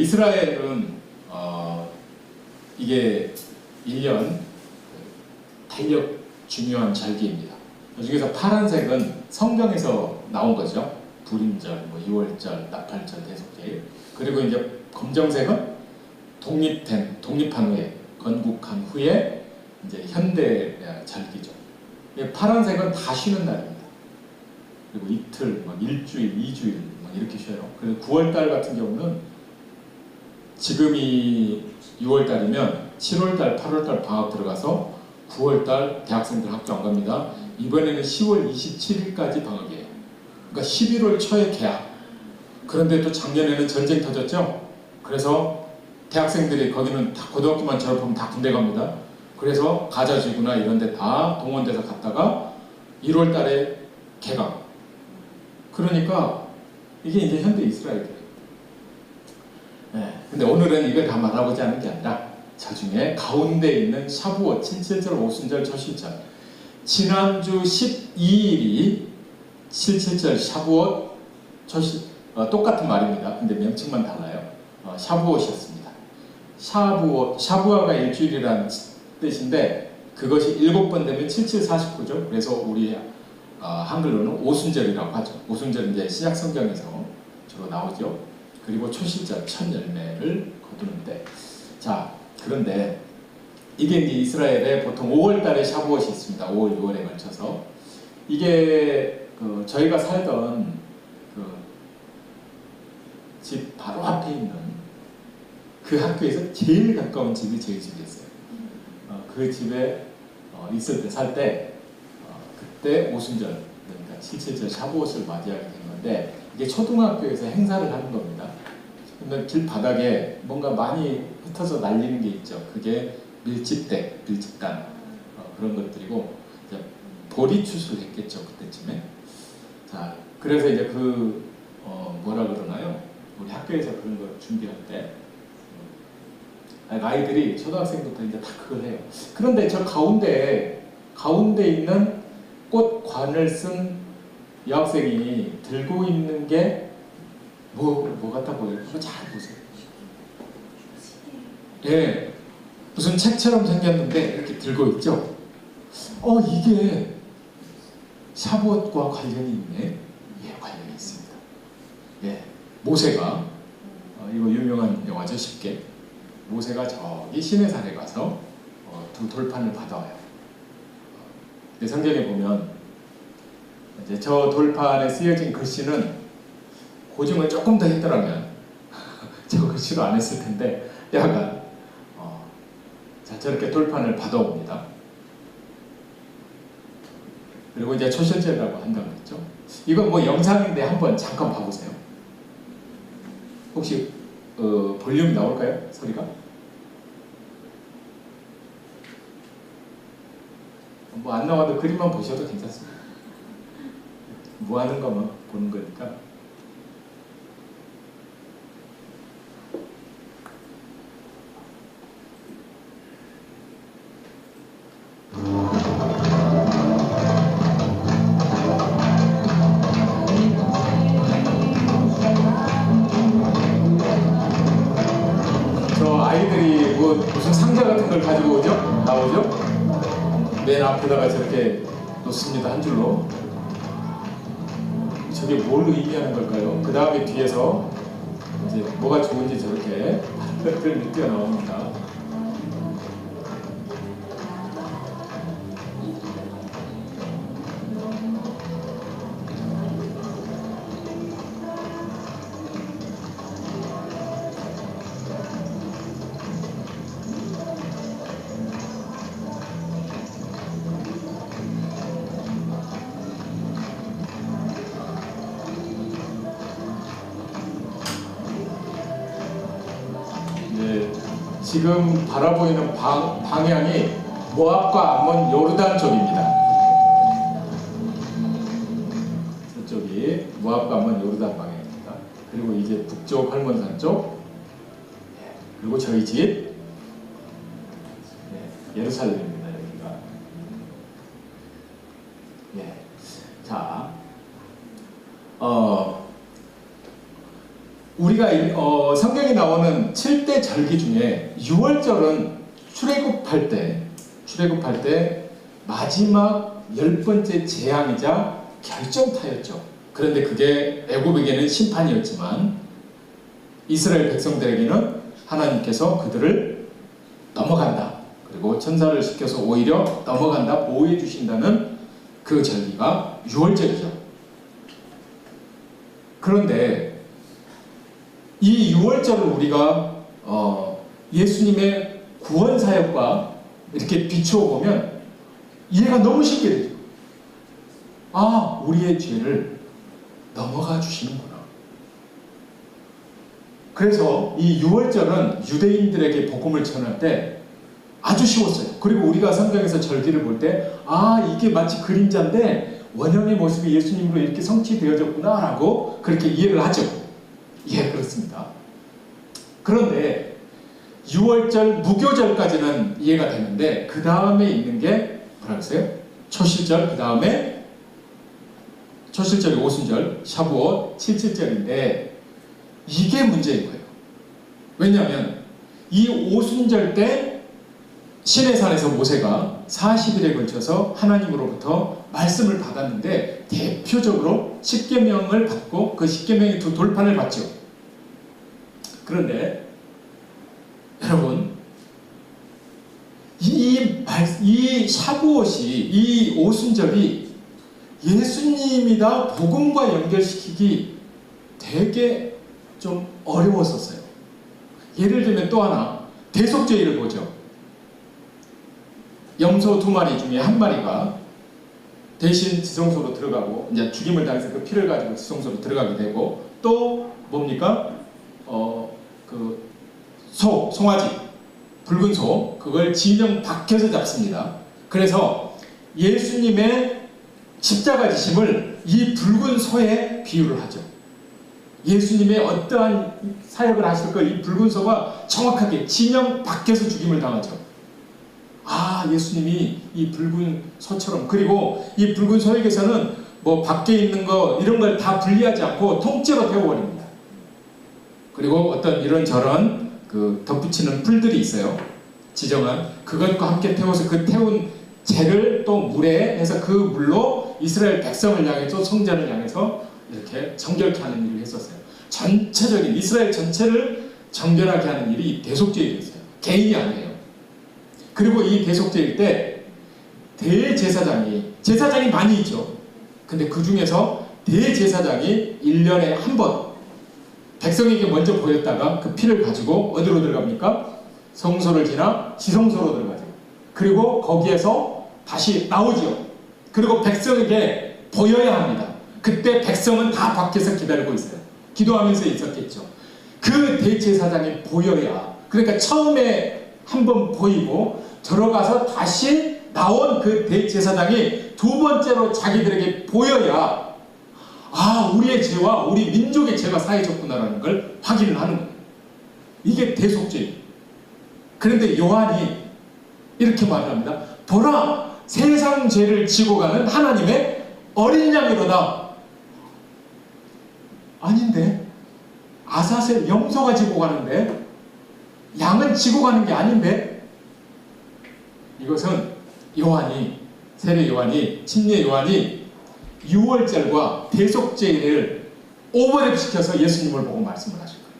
이스라엘은 이게 1년 달력 중요한 절기입니다. 그중에서 파란색은 성경에서 나온 거죠. 불임절, 뭐 2월절, 나팔절, 대속절. 그리고 이제 검정색은 독립한 후에, 건국한 후에 이제 현대 절기죠. 파란색은 다 쉬는 날입니다. 그리고 이틀, 막 일주일, 2주일 막 이렇게 쉬어요. 그리고 9월달 같은 경우는 지금이 6월달이면 7월달, 8월달 방학 들어가서 9월달 대학생들 학교 안 갑니다. 이번에는 10월 27일까지 방학이에요. 그러니까 11월 초에 개학. 그런데 또 작년에는 전쟁 터졌죠. 그래서 대학생들이 거기는 다 고등학교만 졸업하면 다 군대 갑니다. 그래서 가자지구나 이런 데 다 동원돼서 갔다가 1월 달에 개강. 그러니까 이게 이제 현대 이스라엘이에요. 네. 근데 오늘은 이걸 다 말하고자 하는 게 아니라 저 중에 가운데 있는 샤부옷, 77절, 오순절, 초실절. 지난주 12일이 77절 샤부옷, 똑같은 말입니다. 근데 명칭만 달라요. 샤부옷이었습니다. 샤부아가 일주일이라는 뜻인데 그것이 7번 되면 7749죠. 그래서 우리 한글로는 오순절이라고 하죠. 오순절은 이제 신약 성경에서 주로 나오죠. 그리고 초실절, 첫 열매를 거두는데, 자, 그런데 이게 이제 이스라엘에 보통 5월달에 샤부옷이 있습니다. 5월, 6월에 걸쳐서 이게 저희가 살던 집 바로 앞에 있는 그 학교에서 제일 가까운 집이 저희 집이었어요. 그 집에 있을 때 살 때 그때 오순절, 그러니까 77절 샤부옷을 맞이하게 된 건데 이게 초등학교에서 행사를 하는 겁니다. 근데 길 바닥에 뭔가 많이 흩어져 날리는 게 있죠. 그게 밀집단 그런 것들이고 이제 보리추수를 했겠죠 그때쯤에. 자, 그래서 이제 뭐라 그러나요? 우리 학교에서 그런 걸 준비할 때 아이들이 초등학생부터 이제 다 그걸 해요. 그런데 저 가운데 있는 꽃관을 쓴 여학생이 들고 있는 게 뭐 같아 보여요? 그거 잘 보세요. 예, 무슨 책처럼 생겼는데 이렇게 들고 있죠? 이게 샤봇과 관련이 있네? 예, 관련이 있습니다. 예, 모세가 이거 유명한 영화죠, 쉽게. 모세가 저기 시내산에 가서 두 돌판을 받아와요. 성경에 보면 이제 저 돌판에 쓰여진 글씨는 고증을 조금 더 했더라면 저 글씨로 안 했을 텐데 약간 자, 저렇게 돌판을 받아옵니다. 그리고 이제 초실제라고 한다고 했죠. 이건 뭐 영상인데 한번 잠깐 봐보세요. 혹시 볼륨이 나올까요? 소리가? 뭐 안 나와도 그림만 보셔도 괜찮습니다. 뭐 하는 거만 보는 거니까. 저 아이들이 무슨 상자 같은 걸 가지고 나오죠? 맨 앞에다가 저렇게 놓습니다. 한 줄로. 저게 뭘 의미하는 걸까요? 그 다음에 뒤에서 이제 뭐가 좋은지 저렇게 것들이 뛰어나옵니다. 지금 바라보이는 방향이 모압과 아몬 요르단 쪽입니다. 저쪽이 모압과 아몬 요르단 방향입니다. 그리고 이제 북쪽 할몬산 쪽, 그리고 저희 집 예루살렘입니다. 여기가. 자, 우리가 성경에 나오는 7대 절기 중에 6월절은 출애굽할 때 마지막 10번째 재앙이자 결정타였죠. 그런데 그게 애굽에게는 심판이었지만 이스라엘 백성들에게는 하나님께서 그들을 넘어간다, 그리고 천사를 시켜서 오히려 넘어간다, 보호해 주신다는 그 절기가 6월절이죠. 그런데 이 6월절을 우리가 예수님의 구원 사역과 이렇게 비추어 보면 이해가 너무 쉽게 되죠. 아, 우리의 죄를 넘어가 주시는구나. 그래서 이 6월절은 유대인들에게 복음을 전할 때 아주 쉬웠어요. 그리고 우리가 성경에서 절기를 볼 때 아, 이게 마치 그림자인데 원형의 모습이 예수님으로 이렇게 성취되어졌구나 라고 그렇게 이해를 하죠. 예, 그렇습니다. 그런데 6월절 무교절까지는 이해가 되는데 그 다음에 있는 게 뭐라 그랬어요? 초실절, 그 다음에 초실절이 오순절, 샤부옷, 칠칠절인데 이게 문제인 거예요. 왜냐하면 이 오순절 때 시내산에서 모세가 40일에 걸쳐서 하나님으로부터 말씀을 받았는데 대표적으로 십계명을 받고 그 십계명의 두 돌판을 받죠. 그런데 여러분, 이 샤부옷이, 이 오순절이 예수님이다 복음과 연결시키기 되게 좀 어려웠었어요. 예를 들면 또 하나, 대속죄를 보죠. 염소 2마리 중에 1마리가 대신 지성소로 들어가고 이제 죽임을 당해서 그 피를 가지고 지성소로 들어가게 되고, 또 뭡니까? 그 송아지, 붉은 소, 그걸 진영 밖에서 잡습니다. 그래서 예수님의 십자가 지심을 이 붉은 소에 비유를 하죠. 예수님의 어떠한 사역을 하실 걸 이 붉은 소가 정확하게 진영 밖에서 죽임을 당하죠. 아, 예수님이 이 붉은 소처럼, 그리고 이 붉은 소에게서는 뭐 밖에 있는 거 이런 걸 다 분리하지 않고 통째로 태워버립니다. 그리고 어떤 이런저런 그 덧붙이는 풀들이 있어요. 지정한 그것과 함께 태워서 그 태운 재를 또 물에 해서 그 물로 이스라엘 백성을 향해서, 성전을 향해서 이렇게 정결케 하는 일을 했었어요. 전체적인 이스라엘 전체를 정결하게 하는 일이 대속죄였어요. 개인이 아니에요. 그리고 이 대속죄일 때 제사장이 많이 있죠. 근데 그 중에서 대제사장이 1년에 한 번 백성에게 먼저 보였다가 그 피를 가지고 어디로 들어갑니까? 성소를 지나 지성소로 들어가죠. 그리고 거기에서 다시 나오죠. 그리고 백성에게 보여야 합니다. 그때 백성은 다 밖에서 기다리고 있어요. 기도하면서 있었겠죠. 그 대제사장이 보여야, 그러니까 처음에 한번 보이고 들어가서 다시 나온 그 대제사장이 두 번째로 자기들에게 보여야 아, 우리의 죄와 우리 민족의 죄가 사해졌구나라는 걸 확인을 하는 거예요. 이게 대속죄예요. 그런데 요한이 이렇게 말합니다. 보라, 세상 죄를 지고 가는 하나님의 어린 양이로다. 아닌데, 아사셀 염소가 지고 가는데 양은 지고 가는 게 아닌데. 이것은 세례 요한이, 침례 요한이 6월절과 대속죄를 오버랩시켜서 예수님을 보고 말씀을 하실 거예요.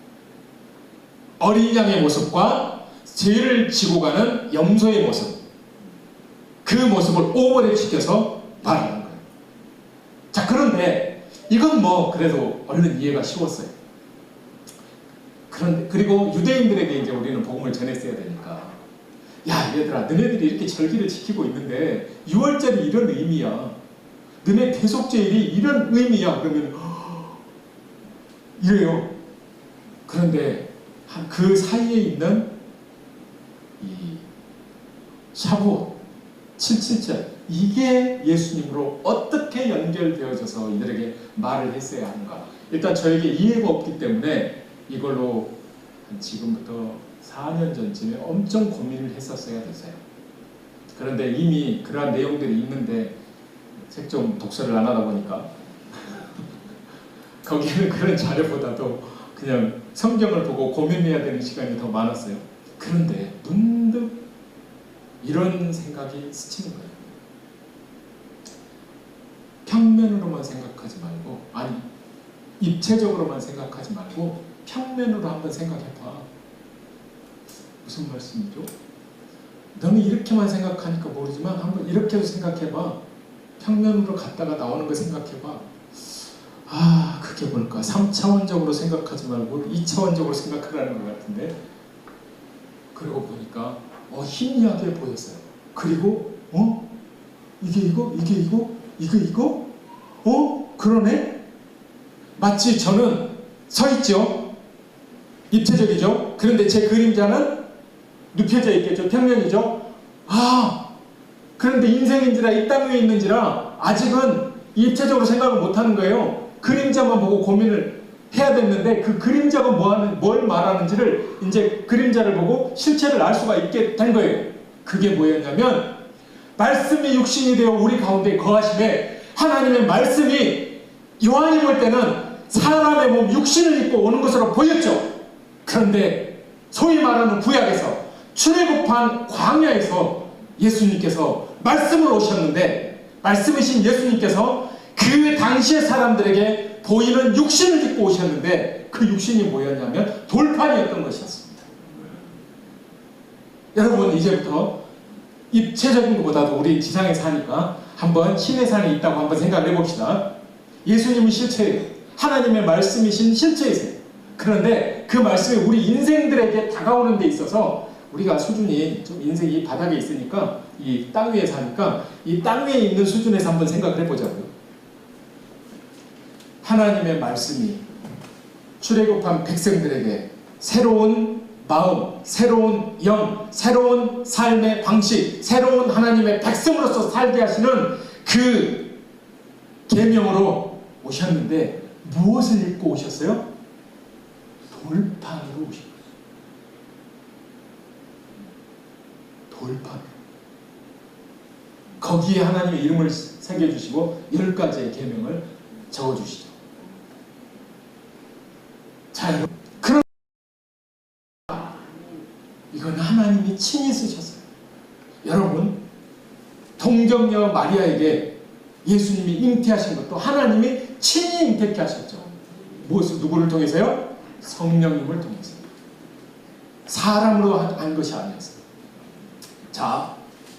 어린 양의 모습과 죄를 지고 가는 염소의 모습, 그 모습을 오버랩시켜서 말하는 거예요. 자, 그런데 이건 뭐 그래도 얼른 이해가 쉬웠어요. 그리고 유대인들에게 이제 우리는 복음을 전했어야 되니까, 야, 얘들아, 너네들이 이렇게 절기를 지키고 있는데 6월절이 이런 의미야. 너네 대속죄일이 이런 의미야. 그러면 이래요. 그런데 그 사이에 있는 이 샤부옷, 7.7절, 이게 예수님으로 어떻게 연결되어져서 이들에게 말을 했어야 하는가. 일단 저에게 이해가 없기 때문에 이걸로 지금부터 4년 전쯤에 엄청 고민을 했었어야 됐어요. 그런데 이미 그러한 내용들이 있는데 책 좀 독서를 안 하다 보니까 거기는 그런 자료보다도 그냥 성경을 보고 고민해야 되는 시간이 더 많았어요. 그런데 문득 이런 생각이 스치는 거예요. 평면으로만 생각하지 말고, 아니 입체적으로만 생각하지 말고 평면으로 한번 생각해봐. 무슨 말씀이죠? 너는 이렇게만 생각하니까 모르지만 한번 이렇게도 생각해봐. 평면으로 갔다가 나오는 거 생각해봐. 아, 그게 뭘까? 3차원적으로 생각하지 말고 2차원적으로 생각하라는 것 같은데, 그러고 보니까 희미하게 보였어요. 그리고 이게 이거? 이게 이거? 이거 이거? 그러네? 마치 저는 서 있죠. 입체적이죠. 그런데 제 그림자는 눕혀져 있겠죠. 평면이죠. 그런데 인생인지라 이 땅 위에 있는지라 아직은 입체적으로 생각을 못하는 거예요. 그림자만 보고 고민을 해야 됐는데, 그 그림자가 뭘 말하는지를 이제 그림자를 보고 실체를 알 수가 있게 된 거예요. 그게 뭐였냐면, 말씀이 육신이 되어 우리 가운데 거하심에, 하나님의 말씀이 요한이 볼 때는 사람의 몸 육신을 입고 오는 것으로 보였죠. 그런데 소위 말하는 구약에서 출애굽한 광야에서 예수님께서 말씀으로 오셨는데, 말씀이신 예수님께서 그 당시의 사람들에게 보이는 육신을 입고 오셨는데, 그 육신이 뭐였냐면 돌판이었던 것이었습니다. 여러분, 이제부터 입체적인 것보다도 우리 지상에 사니까 한번 신의 산이 있다고 한번 생각을 해봅시다. 예수님은 실체예요. 하나님의 말씀이신 실체이세요. 그런데 그 말씀이 우리 인생들에게 다가오는 데 있어서 우리가 수준이 좀 인생이 바닥에 있으니까, 이 땅 위에 사니까 이 땅 위에 있는 수준에서 한번 생각을 해보자고요. 하나님의 말씀이 출애굽한 백성들에게 새로운 마음, 새로운 영, 새로운 삶의 방식, 새로운 하나님의 백성으로서 살게 하시는 그 계명으로 오셨는데, 무엇을 입고 오셨어요? 돌판으로 오신 거예요. 돌판. 거기에 하나님의 이름을 새겨주시고 10가지의 계명을 적어주시죠. 자, 여러분, 이건 하나님이 친히 쓰셨어요. 여러분, 동정녀 마리아에게 예수님이 잉태하신 것도 하나님이 친히 잉태케 하셨죠. 무엇을, 누구를 통해서요? 성령님을 통해서. 사람으로 한 것이 아니었어요. 자,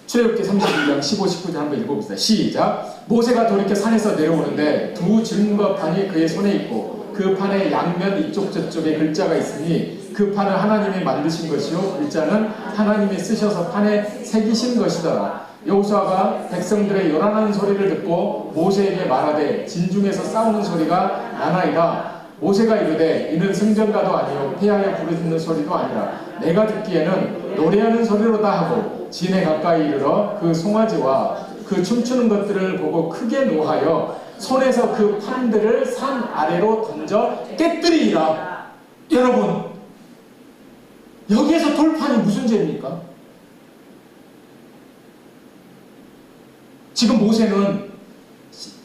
출애굽기 32장 15, 19절 한번 읽어봅시다. 시작. 모세가 돌이켜 산에서 내려오는데 두 증거판이 그의 손에 있고 그 판의 양면 이쪽 저쪽에 글자가 있으니 그 판은 하나님이 만드신 것이요 글자는 하나님이 쓰셔서 판에 새기신 것이더라. 여호수아가 백성들의 요란한 소리를 듣고 모세에게 말하되 진중에서 싸우는 소리가 나나이다. 모세가 이르되 이는 승전가도 아니요 폐하여 부르짖는 소리도 아니라 내가 듣기에는 노래하는 소리로다 하고 진에 가까이 이르러 그 송아지와 그 춤추는 것들을 보고 크게 노하여 손에서 그 판들을 산 아래로 던져 깨뜨리니라. 여러분, 여기에서 돌판이 무슨 죄입니까? 지금 모세는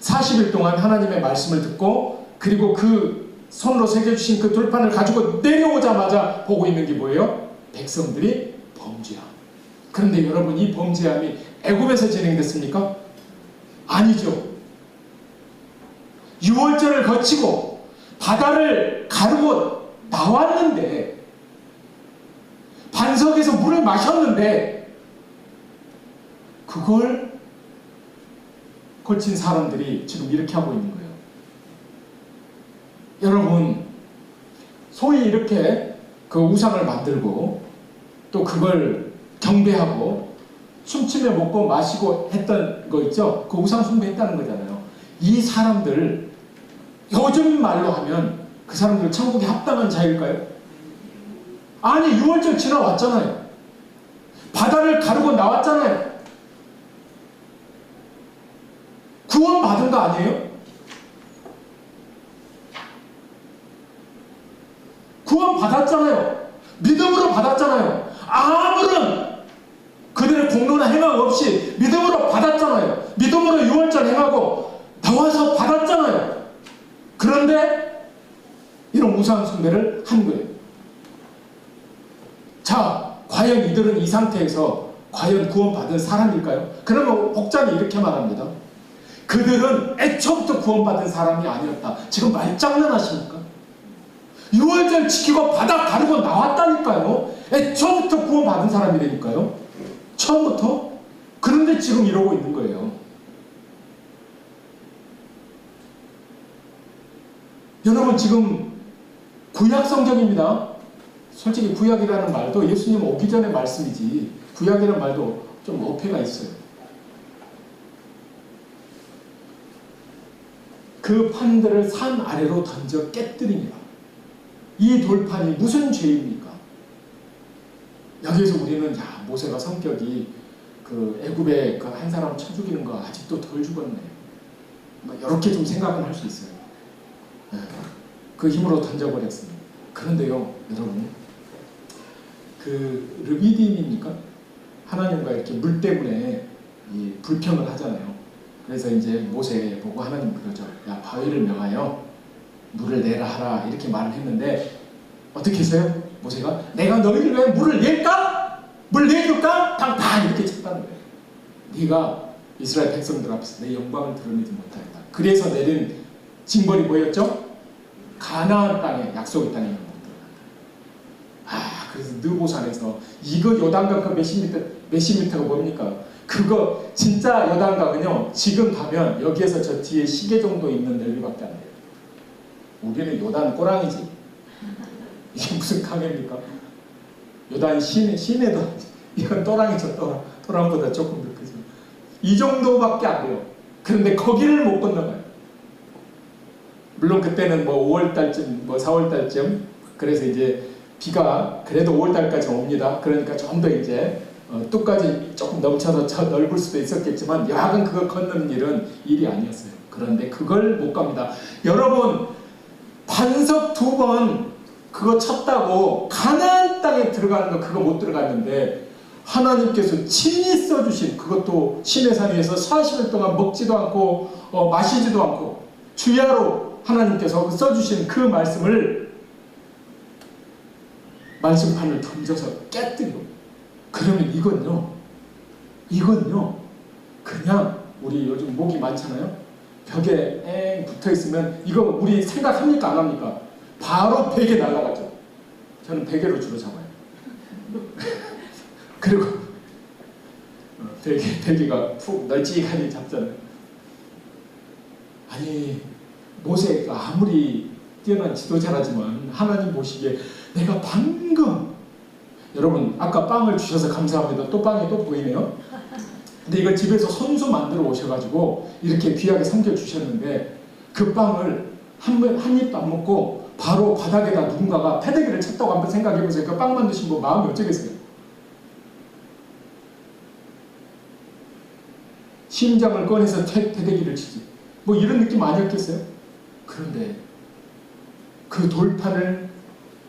40일 동안 하나님의 말씀을 듣고, 그리고 그 손으로 새겨주신 그 돌판을 가지고 내려오자마자 보고 있는 게 뭐예요? 백성들이 범죄함. 그런데 여러분, 이 범죄함이 애굽에서 진행됐습니까? 아니죠. 유월절을 거치고 바다를 가르고 나왔는데, 반석에서 물을 마셨는데, 그걸 거친 사람들이 지금 이렇게 하고 있는 거예요. 여러분, 소위 이렇게 그 우상을 만들고 또 그걸 경배하고 춤추며 먹고 마시고 했던 거 있죠? 그 우상 숭배했다는 거잖아요. 이 사람들, 요즘 말로 하면 그 사람들 천국에 합당한 자일까요? 아니, 유월절 지나왔잖아요. 바다를 가르고 나왔잖아요. 구원 받은 거 아니에요? 구원 받았잖아요. 믿음으로 받았잖아요. 아무런 그들의 공로나 행함 없이 믿음으로 받았잖아요. 믿음으로 유월절 행하고 나와서 받았잖아요. 그런데 이런 우상 숭배를 한 거예요. 자, 과연 이들은 이 상태에서 과연 구원받은 사람일까요? 그러면 옥장이 이렇게 말합니다. 그들은 애초부터 구원받은 사람이 아니었다. 지금 말장난하십니까? 6월절 지키고 바닥 가르고 나왔다니까요. 애초부터 구원받은 사람이라니까요. 처음부터. 그런데 지금 이러고 있는 거예요. 여러분, 지금 구약 성경입니다. 솔직히 구약이라는 말도 예수님 오기 전의 말씀이지, 구약이라는 말도 좀 어폐가 있어요. 그 판들을 산 아래로 던져 깨뜨립니다. 이 돌판이 무슨 죄입니까? 여기에서 우리는 야, 모세가 성격이 그 애굽에 그 한 사람 쳐 죽이는 거 아직도 덜 죽었네, 이렇게 좀 생각은 할 수 있어요. 그 힘으로 던져버렸습니다. 그런데요, 여러분, 그 르비딤입니까? 하나님과 이렇게 물 때문에 이 불평을 하잖아요. 그래서 이제 모세 보고 하나님 그러죠. 야, 바위를 명하여 물을 내라 하라, 이렇게 말을 했는데 어떻게 했어요? 모세가 내가 너희를 왜 물을 낼까? 물 내줄까? 팡팡 이렇게 쳤다는 거예요. 네가 이스라엘 백성들 앞에서 내 영광을 드러내지 못하였다. 그래서 내린 징벌이 뭐였죠? 가나안 땅에, 약속의 땅에 못 들어간다. 그래서 느보산에서 이거 요단강 그 몇십 미터가 뭡니까? 그거 진짜 요단강은요, 지금 가면 여기에서 저 뒤에 시계 정도 있는 넓이밖에 안 돼요. 우리는 요단 꼬랑이지. 이게 무슨 강입니까? 요단 시내도 이건 또랑이죠. 또랑보다 조금 더 크죠. 이 정도밖에 안 돼요. 그런데 거기를 못 건너가요. 물론 그때는 뭐 5월달쯤, 뭐 4월달쯤, 그래서 이제 비가 그래도 5월달까지 옵니다. 그러니까 좀 더 이제 뚝까지 조금 넘쳐서 넓을 수도 있었겠지만 야간 그걸 건너는 일이 아니었어요. 그런데 그걸 못 갑니다. 여러분, 반석 2번 그거 쳤다고 가나안 땅에 들어가는 거 그거 못 들어갔는데 하나님께서 친히 써주신, 그것도 시내산 위에서 40일 동안 먹지도 않고 마시지도 않고 주야로 하나님께서 써주신 그 말씀을, 말씀판을 던져서 깨뜨려. 그러면 이건요 그냥 우리 요즘 목이 많잖아요. 벽에 엥 붙어있으면 이거 우리 생각합니까? 안 합니까? 바로 베개 날아가죠. 저는 베개로 주로 잡아요. 그리고 베개가 푹 널찍하게 잡잖아요. 아니, 모세가 아무리 뛰어난 지도자라지만 하나님 보시기에 내가 방금, 여러분 아까 빵을 주셔서 감사합니다. 또 빵이 또 보이네요. 근데 이걸 집에서 손수 만들어 오셔가지고 이렇게 귀하게 삼켜주셨는데 그 빵을 한 입도 안 먹고 바로 바닥에다 누군가가 패대기를 쳤다고 한번 생각해보세요. 그 빵 만드신 분 마음이 어쩌겠어요? 심장을 꺼내서 패대기를 치지, 뭐 이런 느낌 아니었겠어요? 그런데 그 돌판을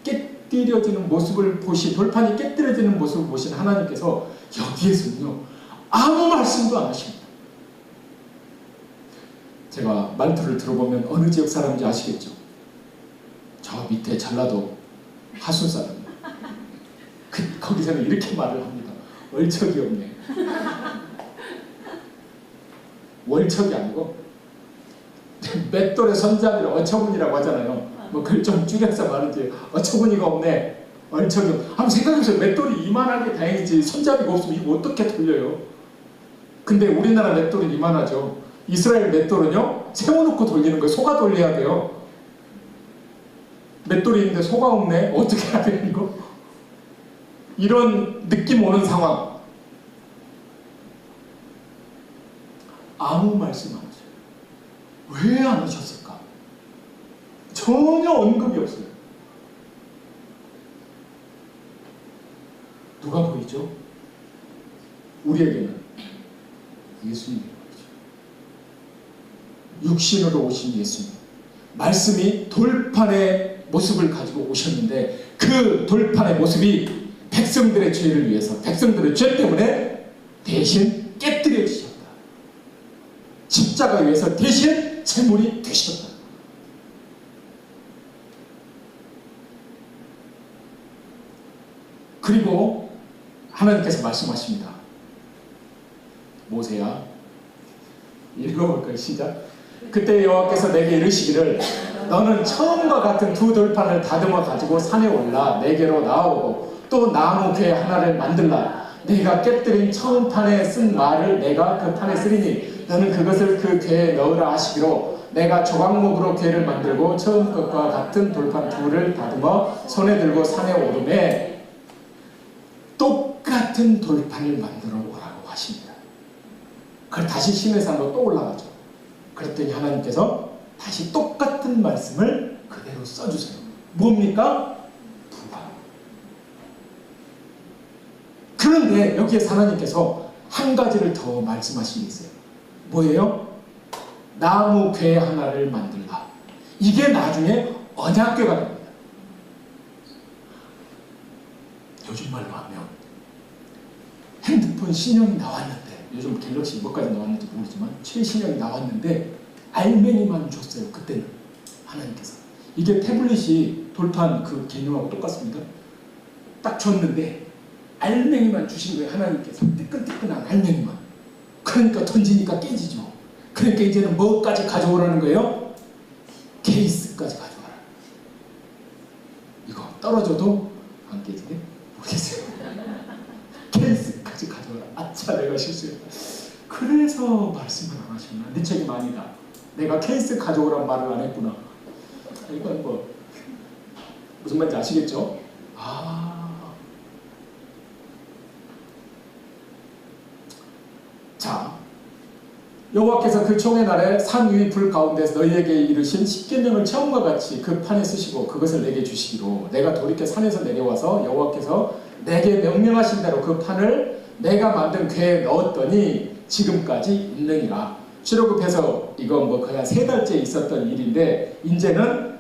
깨뜨려지는 모습을 돌판이 깨뜨려지는 모습을 보신 하나님께서 여기에서는요 아무 말씀도 안 하십니다. 제가 말투를 들어보면 어느 지역 사람인지 아시겠죠? 저 밑에 전라도 하순 사람입니다. 거기서는 이렇게 말을 합니다. 월척이 없네. 월척이 아니고 맷돌의 선자를 어처구니라고 하잖아요. 뭐 그걸 좀 줄여서 말하지, 어처구니가 없네, 얼척이 없네. 한번 생각해보세요. 맷돌이 이만하게 다행이지 손잡이가 없으면 이거 어떻게 돌려요? 근데 우리나라 맷돌은 이만하죠. 이스라엘 맷돌은요 세워놓고 돌리는 거예요. 소가 돌려야 돼요. 맷돌이 있는데 소가 없네, 어떻게 해야 돼요 이거? 이런 느낌 오는 상황. 아무 말씀 안 하셔요. 왜 안 하셨을까? 전혀 언급이 없어요. 누가 보이죠? 우리에게는 예수님이 보이죠. 육신으로 오신 예수님. 말씀이 돌판의 모습을 가지고 오셨는데 그 돌판의 모습이 백성들의 죄를 위해서, 백성들의 죄 때문에 대신 깨뜨려지셨다. 십자가 위에서 대신 제물이 되셨다. 그리고 하나님께서 말씀하십니다. 모세야, 읽어볼까요? 시작. 그때 여호와께서 내게 이르시기를 너는 처음과 같은 두 돌판을 다듬어 가지고 산에 올라 내게로 나오고 또 나무 궤 하나를 만들라. 네가 깨뜨린 처음 판에 쓴 말을 내가 그 판에 쓰리니 너는 그것을 그 궤에 넣으라 하시기로 내가 조각목으로 궤를 만들고 처음 것과 같은 돌판 둘을 다듬어 손에 들고 산에 오르매 똑같은 돌판을 만들어 오라고 하십니다. 그걸 다시 시내산으로 또 올라가죠. 그랬더니 하나님께서 다시 똑같은 말씀을 그대로 써주세요. 뭡니까? 부활. 그런데 여기에서 하나님께서 한 가지를 더 말씀하시고 있어요. 뭐예요? 나무 궤 하나를 만들라. 이게 나중에 언약궤가 됩니다. 요즘 말로 하면 핸드폰 신형이 나왔는데, 요즘 갤럭시 뭐까지 나왔는지 모르지만 최신형이 나왔는데 알맹이만 줬어요. 그때는 하나님께서. 이게 태블릿이 돌판 그 개념하고 똑같습니다. 딱 줬는데 알맹이만 주신 거예요. 하나님께서. 뜨끈뜨끈한 알맹이만. 그러니까 던지니까 깨지죠. 그러니까 이제는 뭐까지 가져오라는 거예요? 케이스까지 가져와라. 이거 떨어져도 안 깨지네? 모르겠어요. 케이스까지 가져와라. 아차, 내가 실수했다. 그래서 말씀을 안 하셨나? 네 책임 아니다. 내가 케이스 가져오란 말을 안 했구나. 이건 뭐 무슨 말인지 아시겠죠? 자, 여호와께서 그 총의 날에 산 위 불 가운데서 너희에게 이르신 십계명을 처음과 같이 그 판에 쓰시고 그것을 내게 주시기로 내가 돌이켜 산에서 내려와서 여호와께서 내게 명령하신 대로 그 판을 내가 만든 궤에 넣었더니 지금까지 있느니라. 출애굽해서 이거 뭐 거의 한 3달째 있었던 일인데 이제는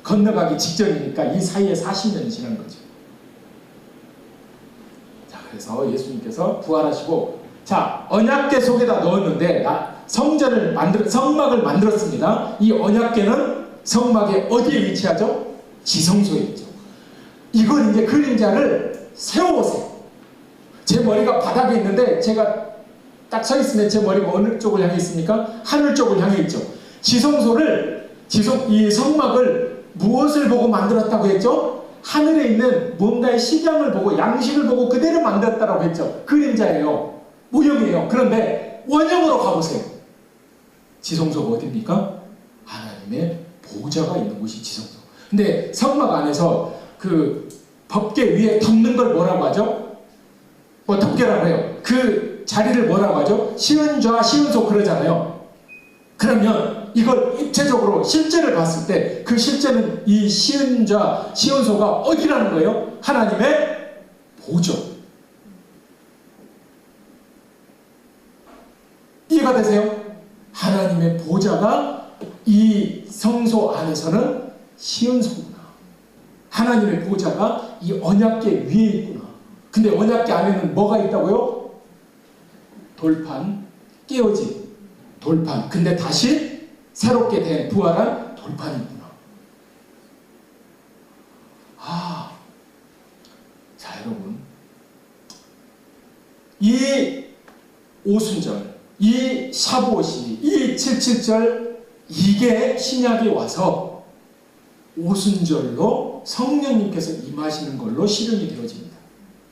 건너가기 직전이니까 이 사이에 40년이 지난 거죠. 자, 그래서 예수님께서 부활하시고, 자, 언약궤 속에다 넣었는데 성막을 만들었습니다. 이 언약궤는 성막의 어디에 위치하죠? 지성소에 있죠. 이걸 이제 그림자를 세워보세요. 제 머리가 바닥에 있는데 제가 딱 서 있으면 제 머리가 어느 쪽을 향해 있습니까? 하늘 쪽을 향해 있죠. 이 성막을 무엇을 보고 만들었다고 했죠? 하늘에 있는 뭔가의 식양을 보고 양식을 보고 그대로 만들었다고 했죠. 그림자예요. 모형이에요. 그런데 원형으로 가보세요. 지성소가 어디입니까? 하나님의 보좌가 있는 곳이 지성소. 근데 성막 안에서 그 법궤 위에 덮는 걸 뭐라고 하죠? 뭐 덮개라고 해요. 그 자리를 뭐라고 하죠? 시은좌, 시은소 그러잖아요. 그러면 이걸 입체적으로 실제를 봤을 때 그 실제는 이 시은좌, 시은소가 어디라는 거예요? 하나님의 보좌. 이해가 되세요? 하나님의 보좌가 이 성소 안에서는 시은소구나. 하나님의 보좌가 이 언약궤 위에 있구나. 근데 언약궤 안에는 뭐가 있다고요? 돌판, 깨어진 돌판. 근데 다시 새롭게 된 부활한 돌판이 있구나. 자, 여러분, 이 오순절, 이 샤부오시, 이 77절, 이게 신약에 와서 오순절로 성령님께서 임하시는 걸로 실현이 되어집니다.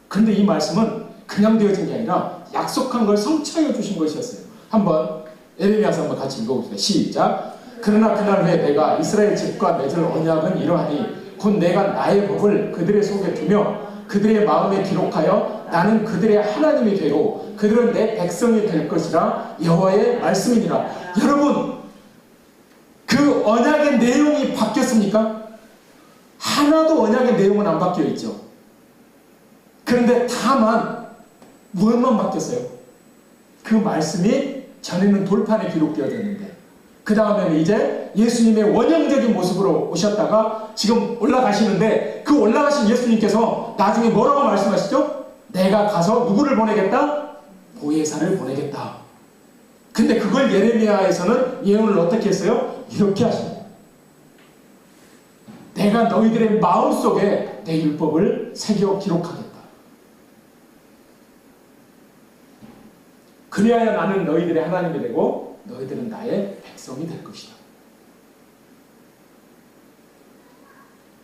그런데 이 말씀은 그냥 되어진 게 아니라 약속한 걸 성취하여 주신 것이었어요. 한번 에레미야서 한번 같이 읽어봅시다. 시작. 그러나 그날 후에 내가 이스라엘 집과 맺을 언약은 이러하니 곧 내가 나의 법을 그들의 속에 두며 그들의 마음에 기록하여 나는 그들의 하나님이 되고 그들은 내 백성이 될 것이라 여호와의 말씀이니라. 여러분, 그 언약의 내용이 바뀌었습니까? 하나도 언약의 내용은 안 바뀌어 있죠. 그런데 다만 무엇만 바뀌었어요? 그 말씀이 전에는 돌판에 기록되어졌는데 그 다음에는 이제 예수님의 원형적인 모습으로 오셨다가 지금 올라가시는데 그 올라가신 예수님께서 나중에 뭐라고 말씀하시죠? 내가 가서 누구를 보내겠다? 보혜사를 보내겠다. 근데 그걸 예레미야에서는 예언을 어떻게 했어요? 이렇게 하십니다. 내가 너희들의 마음속에 내 율법을 새겨 기록하겠다. 그리하여 나는 너희들의 하나님이 되고 너희들은 나의 백성이 될 것이다.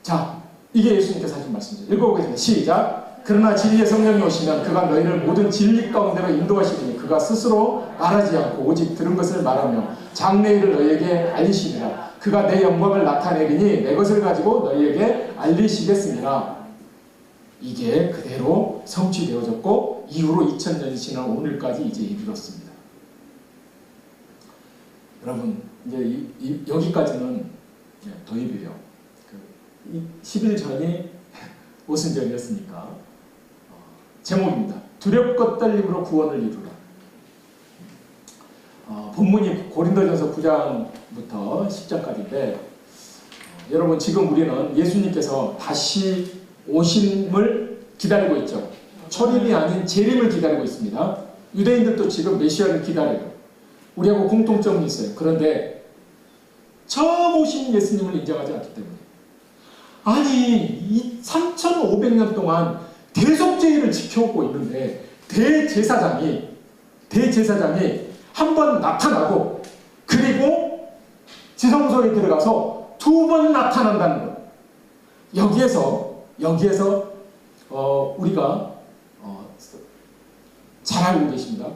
자, 이게 예수님께서 하신 말씀이죠. 읽어보겠습니다. 시작. 그러나 진리의 성령이 오시면 그가 너희를 모든 진리 가운데로 인도하시리니 그가 스스로 말하지 않고 오직 들은 것을 말하며 장래일을 너희에게 알리시리라. 그가 내 영광을 나타내리니 내 것을 가지고 너희에게 알리시겠습니다. 이게 그대로 성취되어졌고 이후로 2000년이 지난 오늘까지 이제 이르렀습니다. 여러분 이제 여기까지는 도입이에요. 10일 전이 오순절이었으니까 제목입니다. 두렵고 떨림으로 구원을 이루라. 본문이 고린도전서 9장부터 10장까지인데 여러분 지금 우리는 예수님께서 다시 오심을 기다리고 있죠. 초림이 아닌 재림을 기다리고 있습니다. 유대인들도 지금 메시아를 기다려요. 우리하고 공통점이 있어요. 그런데 처음 오신 예수님을 인정하지 않기 때문에 아니 이 3500년 동안 대속죄를 지켜오고 있는데 대제사장이 한 번 나타나고 그리고 지성소에 들어가서 2번 나타난다는 것. 여기에서 우리가 잘 알고 계십니다.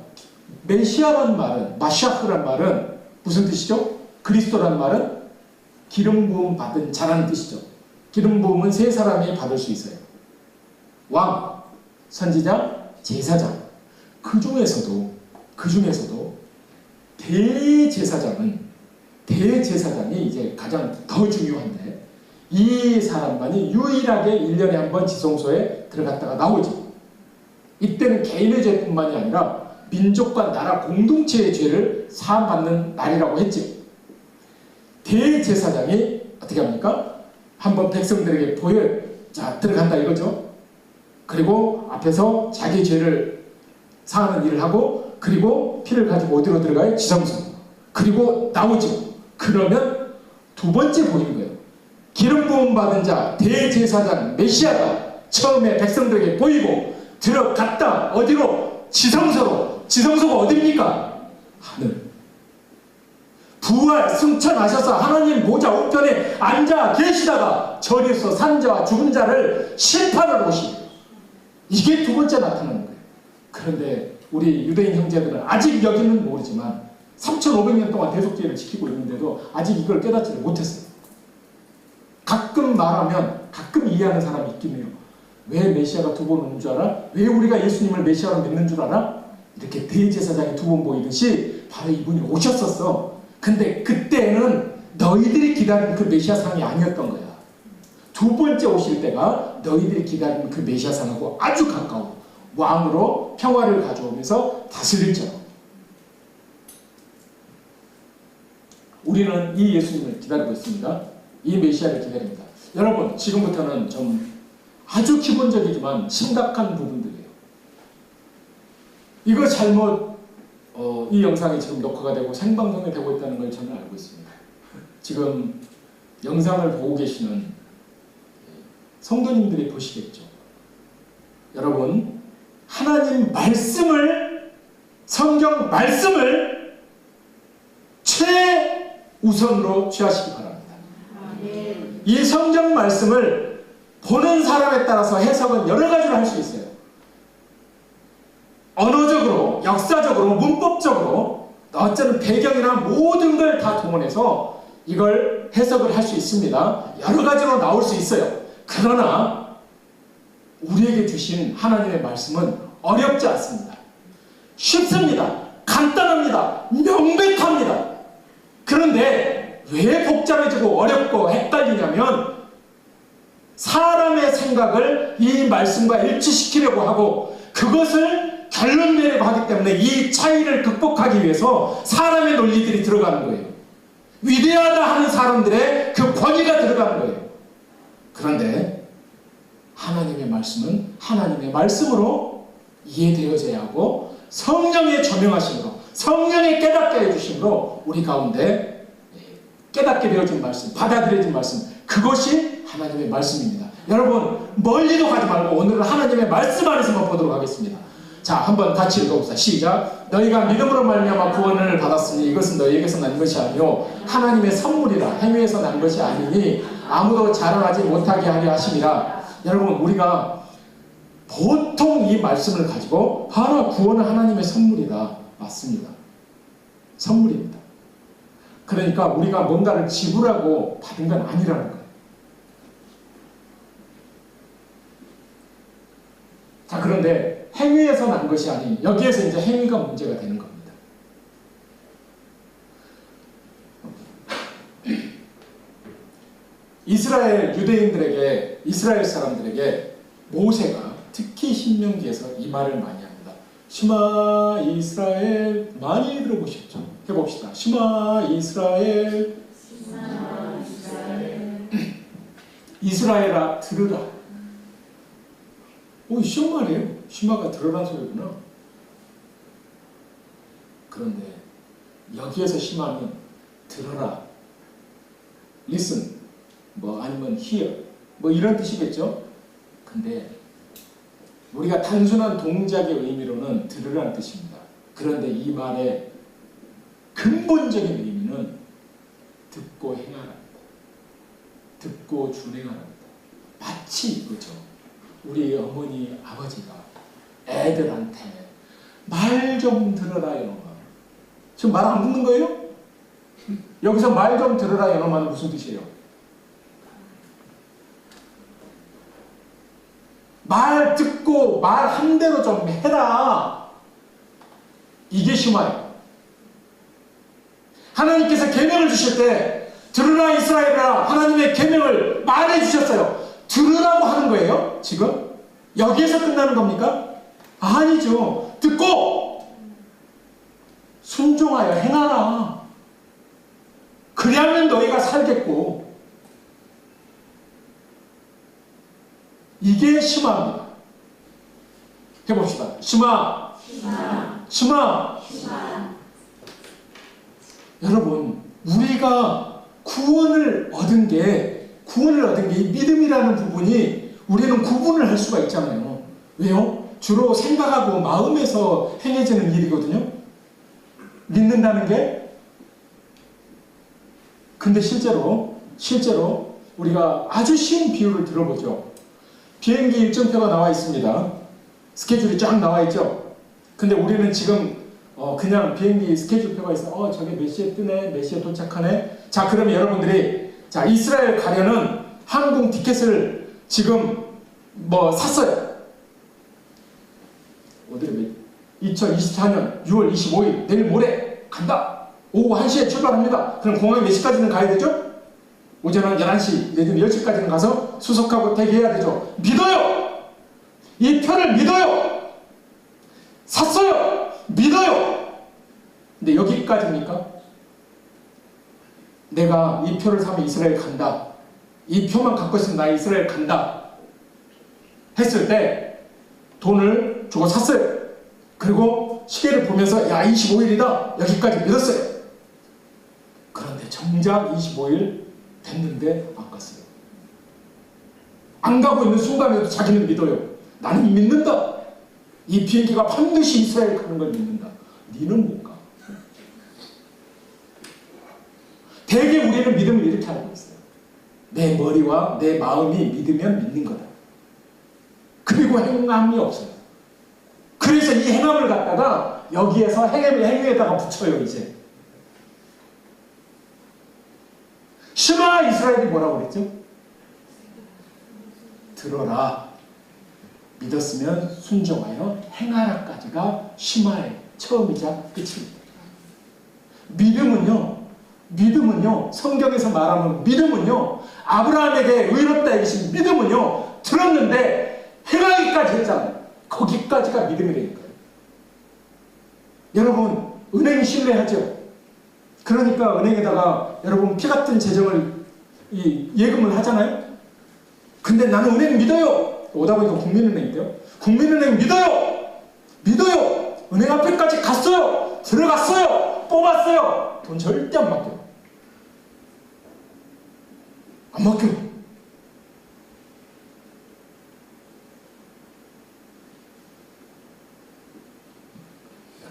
메시아란 말은 마샤흐란 말은 무슨 뜻이죠? 그리스도란 말은 기름 부음 받은 자라는 뜻이죠. 기름 부음은 세 사람이 받을 수 있어요. 왕, 선지자, 제사장. 그 중에서도 대제사장이 이제 가장 더 중요한데 이 사람만이 유일하게 1년에 한 번 지성소에 들어갔다가 나오죠. 이때는 개인의 죄뿐만이 아니라 민족과 나라 공동체의 죄를 사함받는 날이라고 했죠. 대제사장이 어떻게 합니까? 한번 백성들에게 자, 들어간다 이거죠. 그리고 앞에서 자기 죄를 사하는 일을 하고 그리고 피를 가지고 어디로 들어가요? 지성소. 그리고 나오죠. 그러면 두 번째 보이는 거예요. 기름 부음 받은 자 대제사장 메시아가 처음에 백성들에게 보이고 들어갔다. 어디로? 지성소로. 지성소가 어디입니까? 하늘. 부활 승천하셔서 하나님 보좌 우편에 앉아 계시다가 저리서 산 자와 죽은 자를 심판을 오시고 이게 두 번째 나타나는 거예요. 그런데 우리 유대인 형제들은 아직 여기는 모르지만 3500년 동안 대속죄를 지키고 있는데도 아직 이걸 깨닫지를 못했어요. 가끔 말하면 가끔 이해하는 사람이 있긴 해요. 왜 메시아가 2번 오는 줄 알아? 왜 우리가 예수님을 메시아로 믿는 줄 알아? 이렇게 대제사장이 2번 보이듯이 바로 이분이 오셨었어. 근데 그때는 너희들이 기다리는 그 메시아상이 아니었던 거야. 두 번째 오실 때가 너희들이 기다리는 그 메시아상하고 아주 가까워. 왕으로 평화를 가져오면서 다스릴 자. 우리는 이 예수님을 기다리고 있습니다. 이 메시아를 기다립니다. 여러분 지금부터는 좀 아주 기본적이지만 심각한 부분들이에요. 이거 잘못 이 영상이 지금 녹화가 되고 생방송이 되고 있다는 걸 저는 알고 있습니다. 지금 영상을 보고 계시는 성도님들이 보시겠죠. 여러분 하나님 말씀을 성경 말씀을 최우선으로 취하시기 바랍니다. 이 성경 말씀을 보는 사람에 따라서 해석은 여러 가지로 할 수 있어요. 언어적으로, 역사적으로, 문법적으로 어쩌는 배경이나 모든 걸 다 동원해서 이걸 해석을 할 수 있습니다. 여러 가지로 나올 수 있어요. 그러나 우리에게 주신 하나님의 말씀은 어렵지 않습니다. 쉽습니다. 간단합니다. 명백합니다. 그런데 왜 복잡해지고 어렵고 헷갈리냐면 사람의 생각을 이 말씀과 일치시키려고 하고 그것을 결론 내려고 하기 때문에 이 차이를 극복하기 위해서 사람의 논리들이 들어가는 거예요. 위대하다 하는 사람들의 그 권위가 들어가는 거예요. 그런데 하나님의 말씀은 하나님의 말씀으로 이해되어져야 하고 성령의 조명하심으로 성령의 깨닫게 해주심으로 우리 가운데 깨닫게 되어진 말씀, 받아들여진 말씀, 그것이 하나님의 말씀입니다. 여러분 멀리도 가지 말고 오늘은 하나님의 말씀 안에서만 보도록 하겠습니다. 자, 한번 같이 읽어봅시다. 시작. 너희가 믿음으로 말미암아 구원을 받았으니 이것은 너희에게서 난 것이 아니요 하나님의 선물이라 행위에서 난 것이 아니니 아무도 자랑하지 못하게 하려 하심이라. 여러분, 우리가 보통 이 말씀을 가지고 바로 구원은 하나님의 선물이다. 맞습니다. 선물입니다. 그러니까 우리가 뭔가를 지불하고 받은 건 아니라는 거예요. 자, 그런데 행위에서 난 것이 아닌, 여기에서 이제 행위가 문제가 되는 겁니다. 이스라엘 유대인들에게, 이스라엘 사람들에게 모세가 특히 신명기에서 이 말을 많이 합니다. 시마 이스라엘, 많이 들어보셨죠? 해봅시다. 시마 이스라엘, 이스라엘아 들으라. 오, 쉬운 말이에요. 시마가 들으라는 소리구나. 그런데 여기에서 시마는 들어라, listen, 뭐 아니면 hear, 뭐 이런 뜻이겠죠. 근데 우리가 단순한 동작의 의미로는 들으라는 뜻입니다. 그런데 이 말의 근본적인 의미는 듣고 행하랍니다. 듣고 준행하랍니다. 마치 이거죠. 우리 어머니, 아버지가 애들한테 말 좀 들어라 이런 거. 지금 말 안 듣는 거예요? 여기서 말 좀 들어라 이런 말은 무슨 뜻이에요? 말 듣고 말한 대로 좀 해라. 이게 심화예요. 하나님께서 계명을 주실 때 들으라 이스라엘아, 하나님의 계명을 말해 주셨어요. 들으라고 하는 거예요. 지금 여기에서 끝나는 겁니까? 아니죠. 듣고 순종하여 행하라. 그리하면 너희가 살겠고. 이게 심화입니다. 해봅시다. 심화. 심화. 여러분, 우리가 구원을 얻은 게 이 믿음이라는 부분이 우리는 구분을 할 수가 있잖아요. 왜요? 주로 생각하고 마음에서 행해지는 일이거든요. 믿는다는 게. 근데 실제로 우리가 아주 쉬운 비유를 들어보죠. 비행기 일정표가 나와 있습니다. 스케줄이 쫙 나와 있죠. 근데 우리는 지금 그냥 비행기 스케줄표가 있어. 저게 몇 시에 뜨네, 몇 시에 도착하네. 자, 그러면 여러분들이 자, 이스라엘 가려는 항공 티켓을 지금 샀어요. 어디로 2024년 6월 25일 내일 모레 간다. 오후 1시에 출발합니다. 그럼 공항에 몇 시까지는 가야 되죠? 오전 한 11시 내지 10시까지는 가서 수속하고 대기해야 되죠. 믿어요. 이 표를 믿어요. 샀어요. 믿어요. 근데 여기까지입니까? 내가 이 표를 사면 이스라엘 간다. 이 표만 갖고 있으면 나 이스라엘 간다. 했을 때 돈을 주고 샀어요. 그리고 시계를 보면서 야 25일이다. 여기까지 믿었어요. 그런데 정작 25일 됐는데 안 갔어요. 안 가고 있는 순간에도 자기는 믿어요. 나는 믿는다. 이 비행기가 반드시 이스라엘 가는 걸 믿는다. 니는 못 가. 대개 우리는 믿음을 이렇게 알고 있어요. 내 머리와 내 마음이 믿으면 믿는 거다. 그리고 행함이 없어요. 그래서 이 행함을 갖다가 여기에서 행위에다가 붙여요. 이제 시마 이스라엘이 뭐라고 그랬죠? 들어라. 믿었으면 순종하여 행하라까지가 시마의 처음이자 끝입니다. 믿음은요, 성경에서 말하는 믿음은요, 아브라함에게 의롭다 여기신 믿음은요, 들었는데 행하기까지 했잖아요. 거기까지가 믿음이라니까요. 여러분, 은행이 신뢰하죠? 그러니까 은행에다가 여러분 피 같은 재정을 예금을 하잖아요. 근데 나는 은행 믿어요. 오다 보니까 국민은행인데요. 국민은행 믿어요. 은행 앞에까지 갔어요. 들어갔어요. 뽑았어요. 돈 절대 안 맡겨요. 안 맡겨요.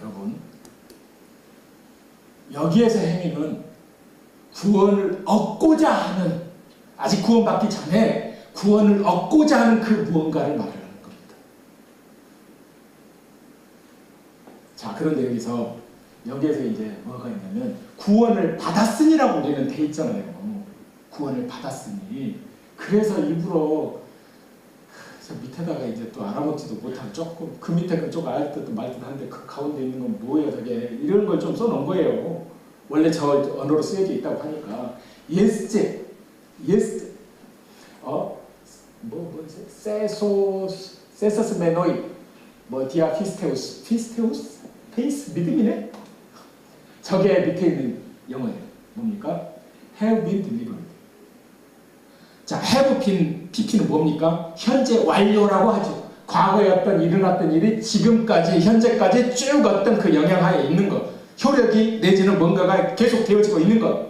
여러분, 여기에서 행위는 구원을 얻고자 하는, 아직 구원받기 전에 구원을 얻고자 하는 그 무언가를 말하는 겁니다. 자, 그런데 여기에서 이제 뭐가 있냐면 구원을 받았으니라고 우리는 돼 있잖아요. 구원을 받았으니. 그래서 일부러 저 밑에다가 이제 또 알아먹지도 못하고 조금 그 밑에 건 조금 알듯 말듯 한데 그 가운데 있는 건 뭐예요 저게, 이런 걸 좀 써놓은 거예요. 원래 저 언어로 쓰여져 있다고 하니까. 예스제 세소스 메노이 디아 피스테우스 페이스 믿음이네. 저게 밑에 있는 영어예요. 뭡니까? have been delivered. 자, have been, PP는 뭡니까? 현재 완료라고 하죠. 과거에 어떤 일어났던 일이 지금까지, 현재까지 쭉 어떤 그 영향하에 있는 것. 효력이 내지는 뭔가가 계속 되어지고 있는 것.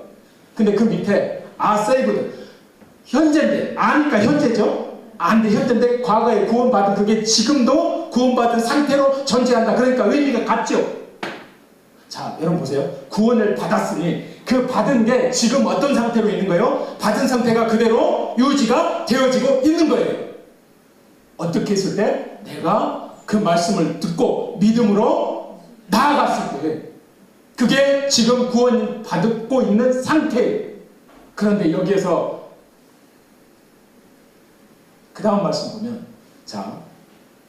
근데 그 밑에 are saved. 현재인데, 아니까 현재죠? 안돼 현재인데 과거에 구원받은 그게 지금도 구원받은 상태로 존재한다. 그러니까 의미가 같죠? 자, 여러분 보세요. 구원을 받았으니 그 받은 게 지금 어떤 상태로 있는 거예요? 받은 상태가 그대로 유지가 되어지고 있는 거예요. 어떻게 했을 때? 내가 그 말씀을 듣고 믿음으로 나아갔을 때 그게 지금 구원 받고 있는 상태예요. 그런데 여기에서 그 다음 말씀 보면, 자,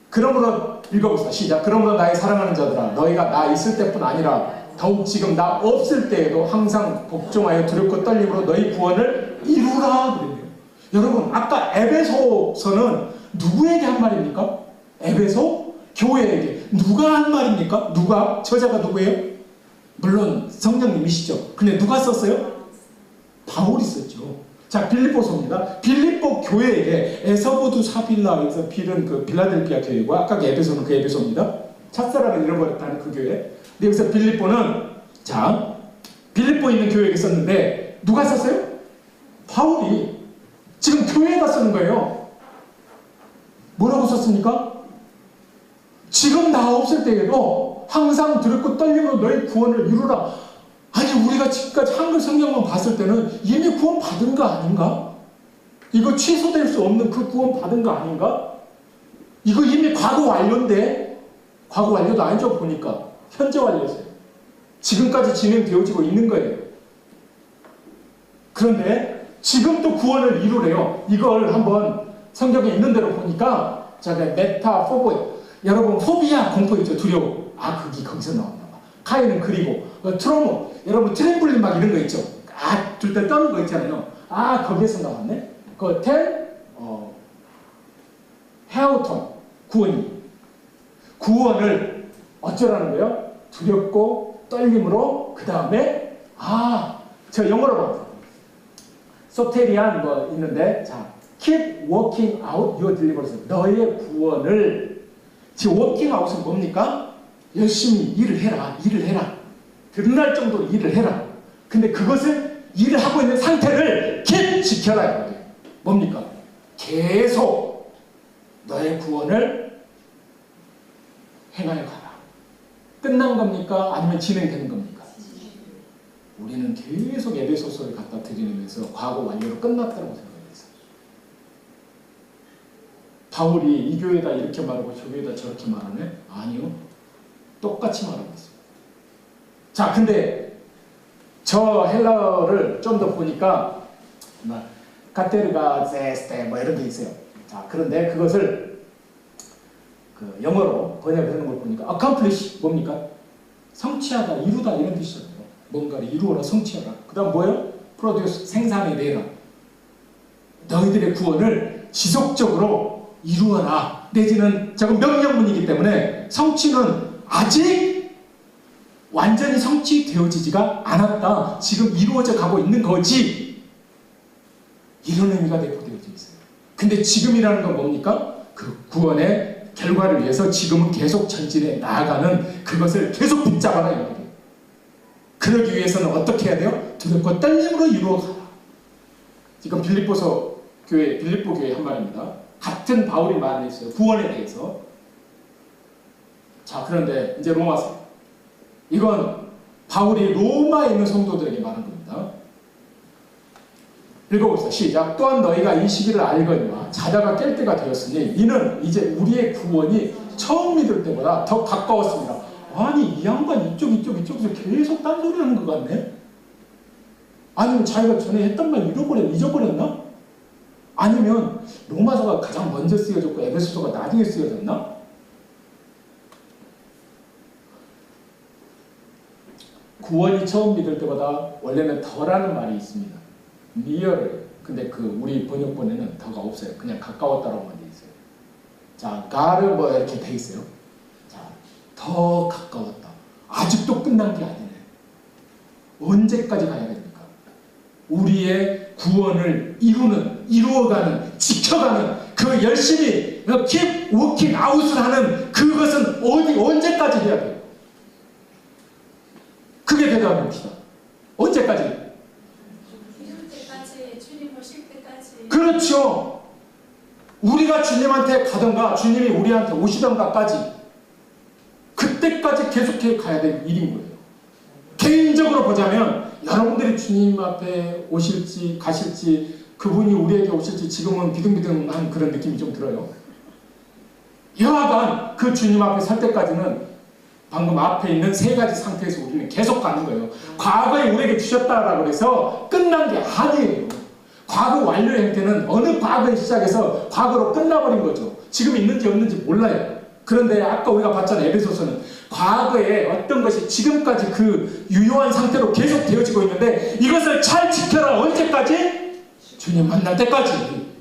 그러므로 읽어봅시다. 시작. 그러므로 나의 사랑하는 자들아, 너희가 나 있을 때뿐 아니라 더욱 지금 나 없을 때에도 항상 복종하여 두렵고 떨림으로 너희 구원을 이루라 그랬네요. 여러분, 아까 에베소서는 누구에게 한 말입니까? 에베소 교회에게. 누가 한 말입니까? 누가? 저자가 누구예요? 물론 성령님이시죠. 근데 누가 썼어요? 바울이 썼죠. 자, 빌립보서입니다. 빌립보 교회에게 에서보두 사빌라에서 빌은 그 빌라델피아 교회고, 아까 그 에베소는 그 에베소입니다. 첫사랑을 잃어버렸다는 그 교회. 근데 여기서 빌립보는, 자, 빌립보 있는 교회에게 썼는데 누가 썼어요? 바울이. 지금 교회에다 쓰는 거예요. 뭐라고 썼습니까? 지금 나 없을 때에도 항상 두렵고 떨림으로 너의 구원을 이루라. 아니, 우리가 지금까지 한글 성경만 봤을 때는 이미 구원 받은 거 아닌가? 이거 취소될 수 없는 그 구원 받은 거 아닌가? 이거 이미 과거 완료인데, 과거 완료도 아니죠. 보니까 현재 완료였어요. 지금까지 진행되어지고 있는 거예요. 그런데 지금 또 구원을 이루래요. 이걸 한번 성경에 있는 대로 보니까, 자, 메타포보, 여러분 포비아 공포 있죠. 두려워. 아, 거기서 나왔나 봐. 카이는 그리고 트로모, 여러분 트램블린 막 이런 거 있죠. 아, 둘 때 떠는 거 있잖아요. 아, 거기에서 나왔네. 그 헤어톤 구원을 어쩌라는 거예요? 두렵고 떨림으로. 그 다음에 저 영어로 봐요. 소테리안 뭐 있는데, 자, keep working out your deliverance. 너의 구원을. 지금 working out은 뭡니까? 열심히 일을 해라. 끝날 정도로 일을 해라. 근데 그것을 일을 하고 있는 상태를 keep 지켜라. 뭡니까? 계속 너의 구원을 행하여 가라. 끝난 겁니까? 아니면 진행되는 겁니까? 우리는 계속 에베소서를 갖다 드리면서 과거 완료로 끝났다고 생각했어요. 바울이 이 교회다 이렇게 말하고 저 교회다 저렇게 말하네? 아니요. 똑같이 말하고 있습니다. 자, 근데 저 헬라어를 좀 더 보니까 카테르가 제스테 뭐 이런 게 있어요. 자, 그런데 그것을 그 영어로 번역하는 걸 보니까 accomplish 뭡니까? 성취하다, 이루다 이런 뜻이에요. 뭔가를 이루어라, 성취하라. 그 다음 뭐예요? produce, 생산해내라. 너희들의 구원을 지속적으로 이루어라. 내지는 저건 명령문이기 때문에 성취는 아직 완전히 성취되어지지가 않았다. 지금 이루어져 가고 있는 거지. 이런 의미가 내포되어져 있어요. 근데 지금이라는 건 뭡니까? 그 구원의 결과를 위해서 지금은 계속 전진해 나아가는 그것을 계속 붙잡아라. 이거예요. 그러기 위해서는 어떻게 해야 돼요? 두렵고 떨림으로 이루어가라. 지금 빌립보 교회 한 말입니다. 같은 바울이 말했어요. 구원에 대해서. 자, 그런데 이제 로마서. 이건 바울이 로마에 있는 성도들에게 말한 겁니다. 읽어봅시다. 시작. 또한 너희가 이 시기를 알거니와 자다가 깰 때가 되었으니 이는 이제 우리의 구원이 처음 믿을 때보다 더 가까웠습니다. 아니 이 양반 이쪽에서 계속 딴소리 하는 것 같네. 아니면 자기가 전에 했던 말 잊어버렸나? 아니면 로마서가 가장 먼저 쓰여졌고 에베소서가 나중에 쓰여졌나? 구원이 처음 믿을 때보다 원래는 더라는 말이 있습니다. nearer. 근데 우리 번역본에는 더가 없어요. 그냥 가까웠다라고만 돼 있어요. 자, 가를 뭐 이렇게 돼 있어요. 자, 더 가까웠다. 아직도 끝난 게 아니네. 언제까지 가야 됩니까? 우리의 구원을 이루어가는, 지켜가는 그 열심히 keep working out을 하는 그것은 언제까지 해야 돼요? 그게 대답해 봅시다. 언제까지? 이룰 때까지, 주님 오실 때까지. 그렇죠. 우리가 주님한테 가던가 주님이 우리한테 오시던가까지 그때까지 계속해 가야 될 일인 거예요. 개인적으로 보자면 여러분들이 주님 앞에 오실지 가실지 그분이 우리에게 오실지 지금은 비등비등한 그런 느낌이 좀 들어요. 여하간 그 주님 앞에 설 때까지는 방금 앞에 있는 세 가지 상태에서 우리는 계속 가는 거예요. 과거에 우리에게 주셨다라고 해서 끝난 게 아니에요. 과거 완료 형태는 어느 과거에 시작해서 과거로 끝나버린 거죠. 지금 있는지 없는지 몰라요. 그런데 아까 우리가 봤잖아요. 에베소서는 과거에 어떤 것이 지금까지 그 유효한 상태로 계속 되어지고 있는데 이것을 잘 지켜라. 언제까지? 주님 만날 때까지.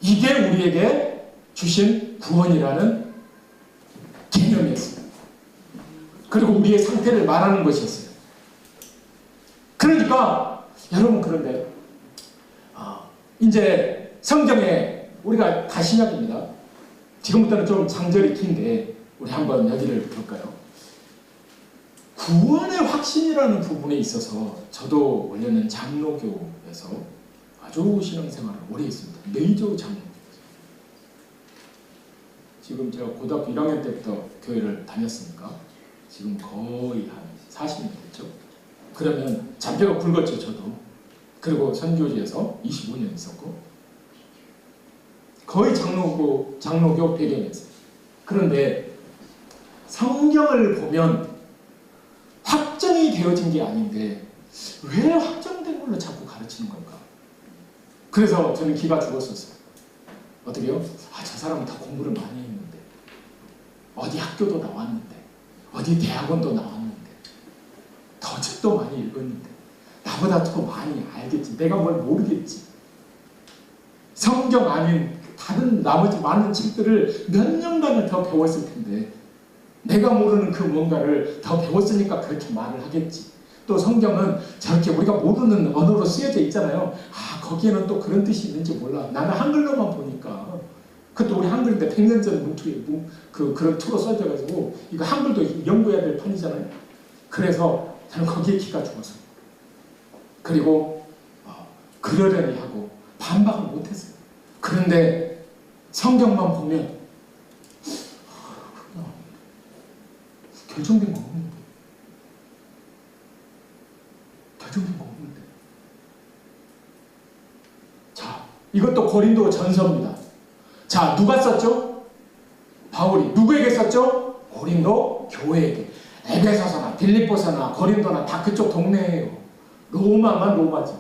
이게 우리에게 주신 구원이라는 개념이었어요. 그리고 우리의 상태를 말하는 것이었어요. 그러니까 여러분 그런데 이제 성경에 우리가 다 신약입니다. 지금부터는 좀 장절이 긴데 우리 한번 여기를 볼까요? 구원의 확신이라는 부분에 있어서 저도 원래는 장로교에서 아주 신앙생활을 오래 했습니다. 메이저 장로교에서. 지금 제가 고등학교 1학년 때부터 교회를 다녔으니까 지금 거의 한 40년 됐죠. 그러면 잔뼈가 굵었죠, 저도. 그리고 선교지에서 25년 있었고 거의 장로교 배경이었어요. 그런데 성경을 보면 확정이 되어진 게 아닌데 왜 확정된 걸로 자꾸 가르치는 걸까? 그래서 저는 기가 죽었었어요. 어떻게요? 저 사람은 다 공부를 많이 했는데 어디 학교도 나왔는데 어디 대학원도 나왔는데 더 책도 많이 읽었는데 나보다 더 많이 알겠지. 내가 뭘 모르겠지. 성경 아닌 다른 나머지 많은 책들을 몇 년간을 더 배웠을 텐데 내가 모르는 그 뭔가를 더 배웠으니까 그렇게 말을 하겠지. 또 성경은 저렇게 우리가 모르는 언어로 쓰여져 있잖아요. 거기에는 또 그런 뜻이 있는지 몰라. 나는 한글로만 보니까. 그것도 우리 한글인데 100년 전 문투에 그런 투로 써져가지고 이거 한글도 연구해야 될 판이잖아요. 그래서 저는 거기에 기가 죽었어요. 그리고 그러려니 하고 반박을 못했어요. 그런데 성경만 보면 결정된 거 없는데 자, 이것도 고린도 전서입니다. 자, 누가 썼죠? 바울이. 누구에게 썼죠? 고린도 교회에게. 에베소서나 빌립보서나 고린도나 다 그쪽 동네예요. 로마만 로마지.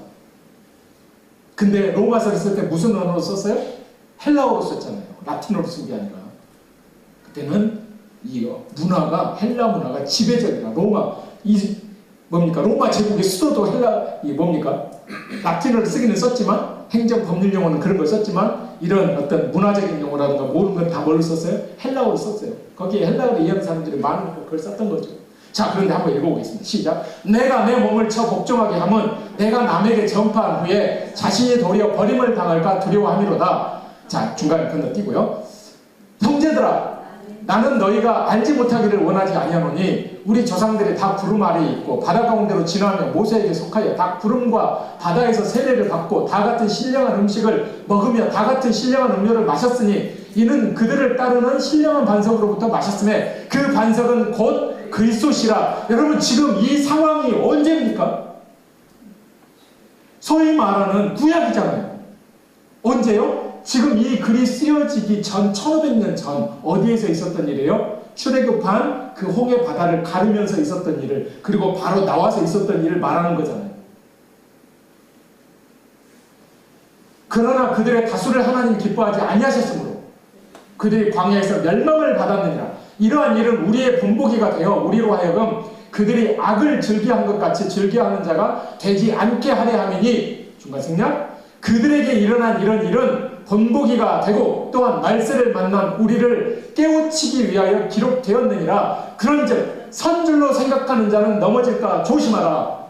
근데 로마서를 쓸 때 무슨 언어로 썼어요? 헬라어로 썼잖아요. 라틴어로 쓴 게 아니라. 그때는 이 문화가 헬라 문화가 지배적이라. 로마 제국의 수도도 라틴어를 쓰기는 썼지만 행정 법률 용어는 그런 걸 썼지만 이런 어떤 문화적인 용어라든가 모든 건 다 뭘로 썼어요? 헬라어로 썼어요. 거기에 헬라어를 이해하는 사람들이 많은 그걸 썼던 거죠. 자, 그런데 한번 읽어보겠습니다. 시작. 내가 내 몸을 쳐 복종하게 하면 내가 남에게 전파한 후에 자신이 도리어 버림을 당할까 두려워함이로다. 자, 중간에 건너뛰고요. 형제들아, 나는 너희가 알지 못하기를 원하지 아니하노니 우리 조상들이 다 구름 아래에 있고 바다 가운데로 지나며 모세에게 속하여 다 구름과 바다에서 세례를 받고 다 같은 신령한 음식을 먹으며 다 같은 신령한 음료를 마셨으니 이는 그들을 따르는 신령한 반석으로부터 마셨음에 그 그 반석은 곧 그리스도시라. 여러분 지금 이 상황이 언제입니까? 소위 말하는 구약이잖아요. 언제요? 지금 이 글이 쓰여지기 전 1500년 전 어디에서 있었던 일이에요? 출애굽한 그 홍해 바다를 가르면서 있었던 일을, 그리고 바로 나와서 있었던 일을 말하는 거잖아요. 그러나 그들의 다수를 하나님이 기뻐하지 아니하셨으므로 그들이 광야에서 멸망을 받았느니라. 이러한 일은 우리의 본보기가 되어 우리로 하여금 그들이 악을 즐겨한 것 같이 즐겨하는 자가 되지 않게 하려 함이니, 중간생략, 그들에게 일어난 이런 일은 본보기가 되고 또한 말세를 만난 우리를 깨우치기 위하여 기록되었느니라. 그런즉 선줄로 생각하는 자는 넘어질까 조심하라.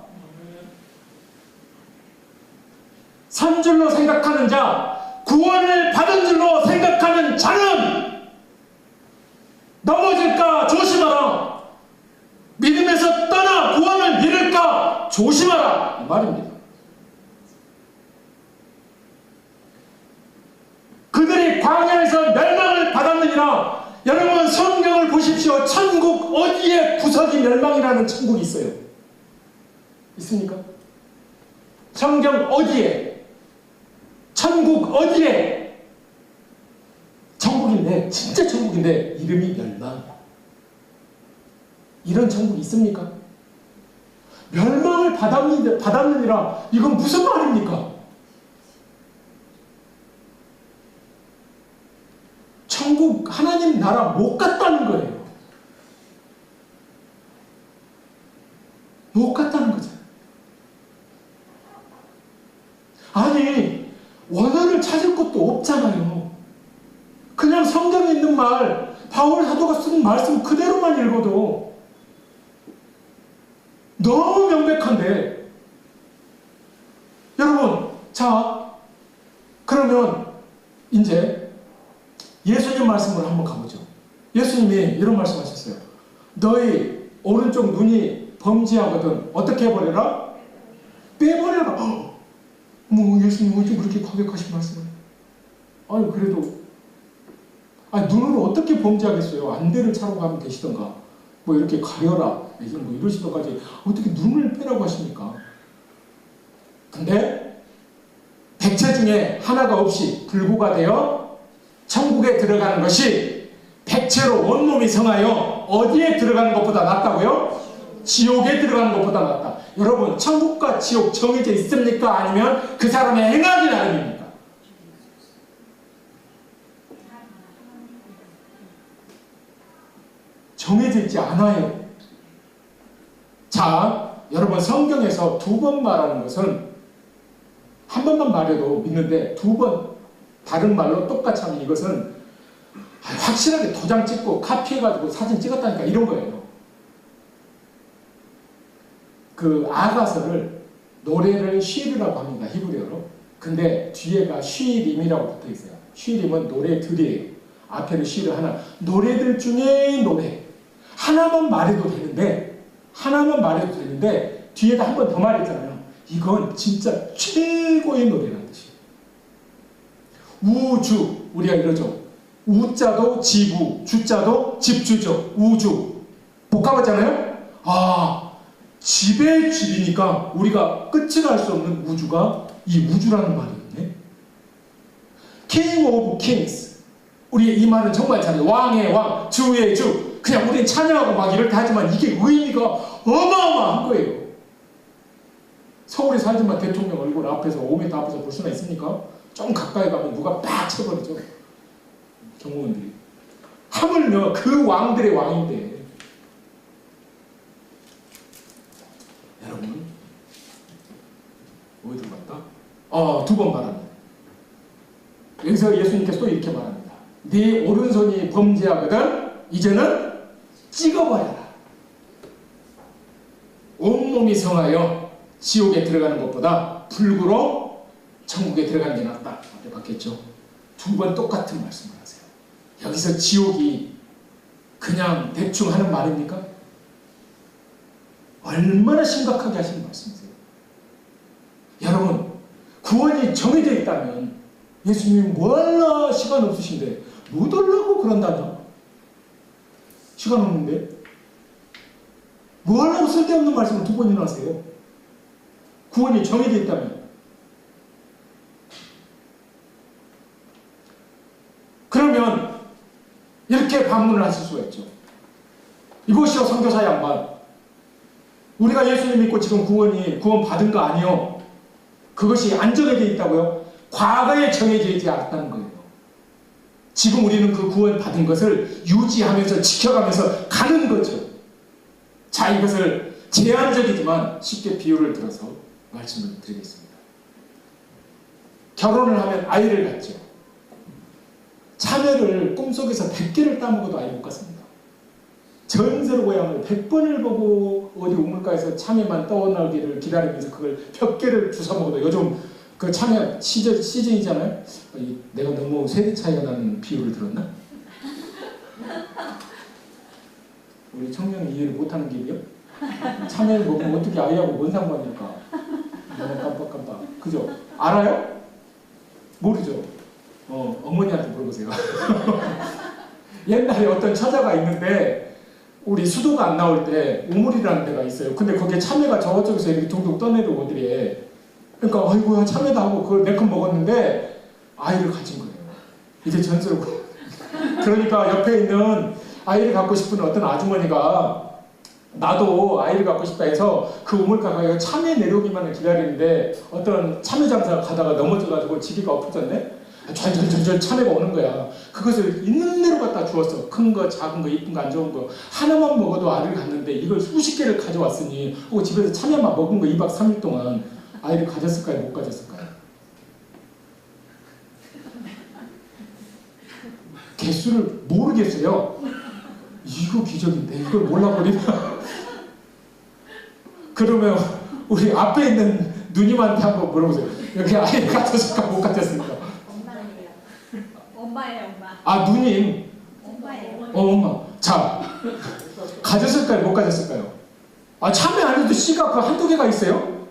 선줄로 생각하는 자, 구원을 받은 줄로 생각하는 자는 넘어질까 조심하라. 믿음에서 떠나 구원을 잃을까 조심하라, 이 말입니다. 그들이 광야에서 멸망을 받았느니라. 여러분 성경을 보십시오. 천국 어디에 구석이 멸망이라는 천국이 있어요? 있습니까? 성경 어디에? 천국 어디에? 천국인데, 진짜 천국인데 이름이 멸망. 이런 천국이 있습니까? 멸망을 받았느니라. 이건 무슨 말입니까? 천국 하나님 나라 못 갔다는 거예요. 못 갔다는 거잖아요. 아니 원어를 찾을 것도 없잖아요. 그냥 성경에 있는 말, 바울 사도가 쓴 말씀 그대로만 읽어도 너무 명백한데, 여러분, 자 그러면 이제 예수님 말씀으로 한번 가보죠. 예수님이 이런 말씀하셨어요. 너희 오른쪽 눈이 범죄하거든 어떻게 해버려라? 빼버려라. 뭐 예수님 어쩜 그렇게 과격하신 말씀을? 아니 그래도 눈으로 어떻게 범죄하겠어요? 안대를 차고 가면 되시던가 뭐 이렇게 가려라 뭐 이러시던가지 어떻게 눈을 빼라고 하십니까? 근데 백체 중에 하나가 없이 불구가 되어 천국에 들어가는 것이 백체로 온몸이 성하여 어디에 들어가는 것보다 낫다고요? 지옥에 들어가는 것보다 낫다. 여러분 천국과 지옥 정해져 있습니까? 아니면 그 사람의 행하기 나름입니까? 정해져 있지 않아요. 자, 여러분 성경에서 두 번 말하는 것은 한 번만 말해도 믿는데 두 번 다른 말로 똑같이 하면 이것은 확실하게 도장 찍고 카피해가지고 사진 찍었다니까 이런 거예요. 그 아가서를 노래를 쉬르라고 합니다. 히브리어로. 근데 뒤에가 쉬림이라고 붙어 있어요. 쉬림은 노래들이에요. 앞에는 쉬르 하나. 노래들 중에 노래. 하나만 말해도 되는데 뒤에다 한 번 더 말했잖아요. 이건 진짜 최고의 노래라는 뜻이에요. 우주, 우리가 이러죠. 우자도 지구, 주자도 집주죠. 우주. 복잡하잖아요? 집의 집이니까 우리가 끝을 알 수 없는 우주가 이 우주라는 말이거든요. King of Kings. 우리 이 말은 정말 잘해요. 왕의 왕, 주의 주. 그냥 우리는 찬양하고 막 이럴 때 하지만 이게 의미가 어마어마한 거예요. 서울에 살지만 대통령 얼굴 앞에서 5m 앞에서 볼 수나 있습니까? 좀 가까이 가면 누가 빡 쳐버리죠. 경호원들이. 하물며 그 왕들의 왕인데. 여러분 어디 들어갔다? 두 번 말합니다. 여기서 예수님께서 또 이렇게 말합니다. 네 오른손이 범죄하거든 이제는 찍어버려라. 온몸이 성하여 지옥에 들어가는 것보다 불구로 천국에 들어가는 게 낫다. 앞에 봤겠죠? 두 번 똑같은 말씀을 하세요. 여기서 지옥이 그냥 대충 하는 말입니까? 얼마나 심각하게 하시는 말씀이세요? 여러분 구원이 정해져 있다면 예수님이 뭐 할라 시간 없으신데 못 오려고 그런다냐? 시간 없는데 뭐 하려고 쓸데없는 말씀을 2번이나 하세요? 구원이 정해져 있다면. 그러면 이렇게 반문을 하실 수가 있죠. 이보시오 선교사 양반, 우리가 예수님 믿고 지금 구원 받은 거 아니요? 그것이 안 정해져 있다고요? 과거에 정해져 있지 않다는 거예요. 지금 우리는 그 구원 받은 것을 유지하면서 지켜가면서 가는 거죠. 자, 이것을 제한적이지만 쉽게 비유를 들어서 말씀을 드리겠습니다. 결혼을 하면 아이를 갖죠. 참외를 꿈속에서 100개를 따먹어도 아이 못 갖습니다. 전설 고향을 100번을 보고 어디 우물가에서 참외만 떠나기를 기다리면서 그걸 100개를 주워 먹어도, 요즘 그 참외 시즌이잖아요. 내가 너무 세대 차이가 나는 비유를 들었나? 우리 청년이 이해를 못하는 길이요? 참외를 먹으면 어떻게 아이하고 뭔 상관일까? 너무 깜빡깜빡. 그죠? 알아요? 모르죠? 어머니한테 물어보세요. 옛날에 어떤 처자가 있는데 우리 수도가 안 나올 때 우물이라는 데가 있어요. 근데 거기에 참외가 저쪽에서 이렇게 둥둥 떠내려오더래. 그러니까 아이고야 참외다 하고 그걸 내컷 먹었는데 아이를 가진 거예요. 이게 전설고. 그러니까 옆에 있는 아이를 갖고 싶은 어떤 아주머니가 나도 아이를 갖고 싶다 해서 그 우물가가 참외 내려오기만을 기다리는데 어떤 참외 장사가 가다가 넘어져가지고 지기가 엎어졌네? 전전전전 참외가 오는 거야. 그것을 있는 대로 갖다 주었어. 큰 거, 작은 거, 이쁜 거, 안 좋은 거. 하나만 먹어도 알을 갖는데 이걸 수십 개를 가져왔으니 혹은 집에서 참외만 먹은 거 2박 3일 동안 아이를 가졌을까요? 못 가졌을까요? 개수를 모르겠어요. 이거 기적인데 이걸 몰라버리면 그러면 우리 앞에 있는 누님한테 한번 물어보세요. 여기 아이를 가졌을까 못 가졌을까? 엄마예요, 엄마. 아, 누님. 엄마예요. 엄마. 자, 가졌을까요? 못 가졌을까요? 아, 참외 안에도 씨가 그 한두 개가 있어요?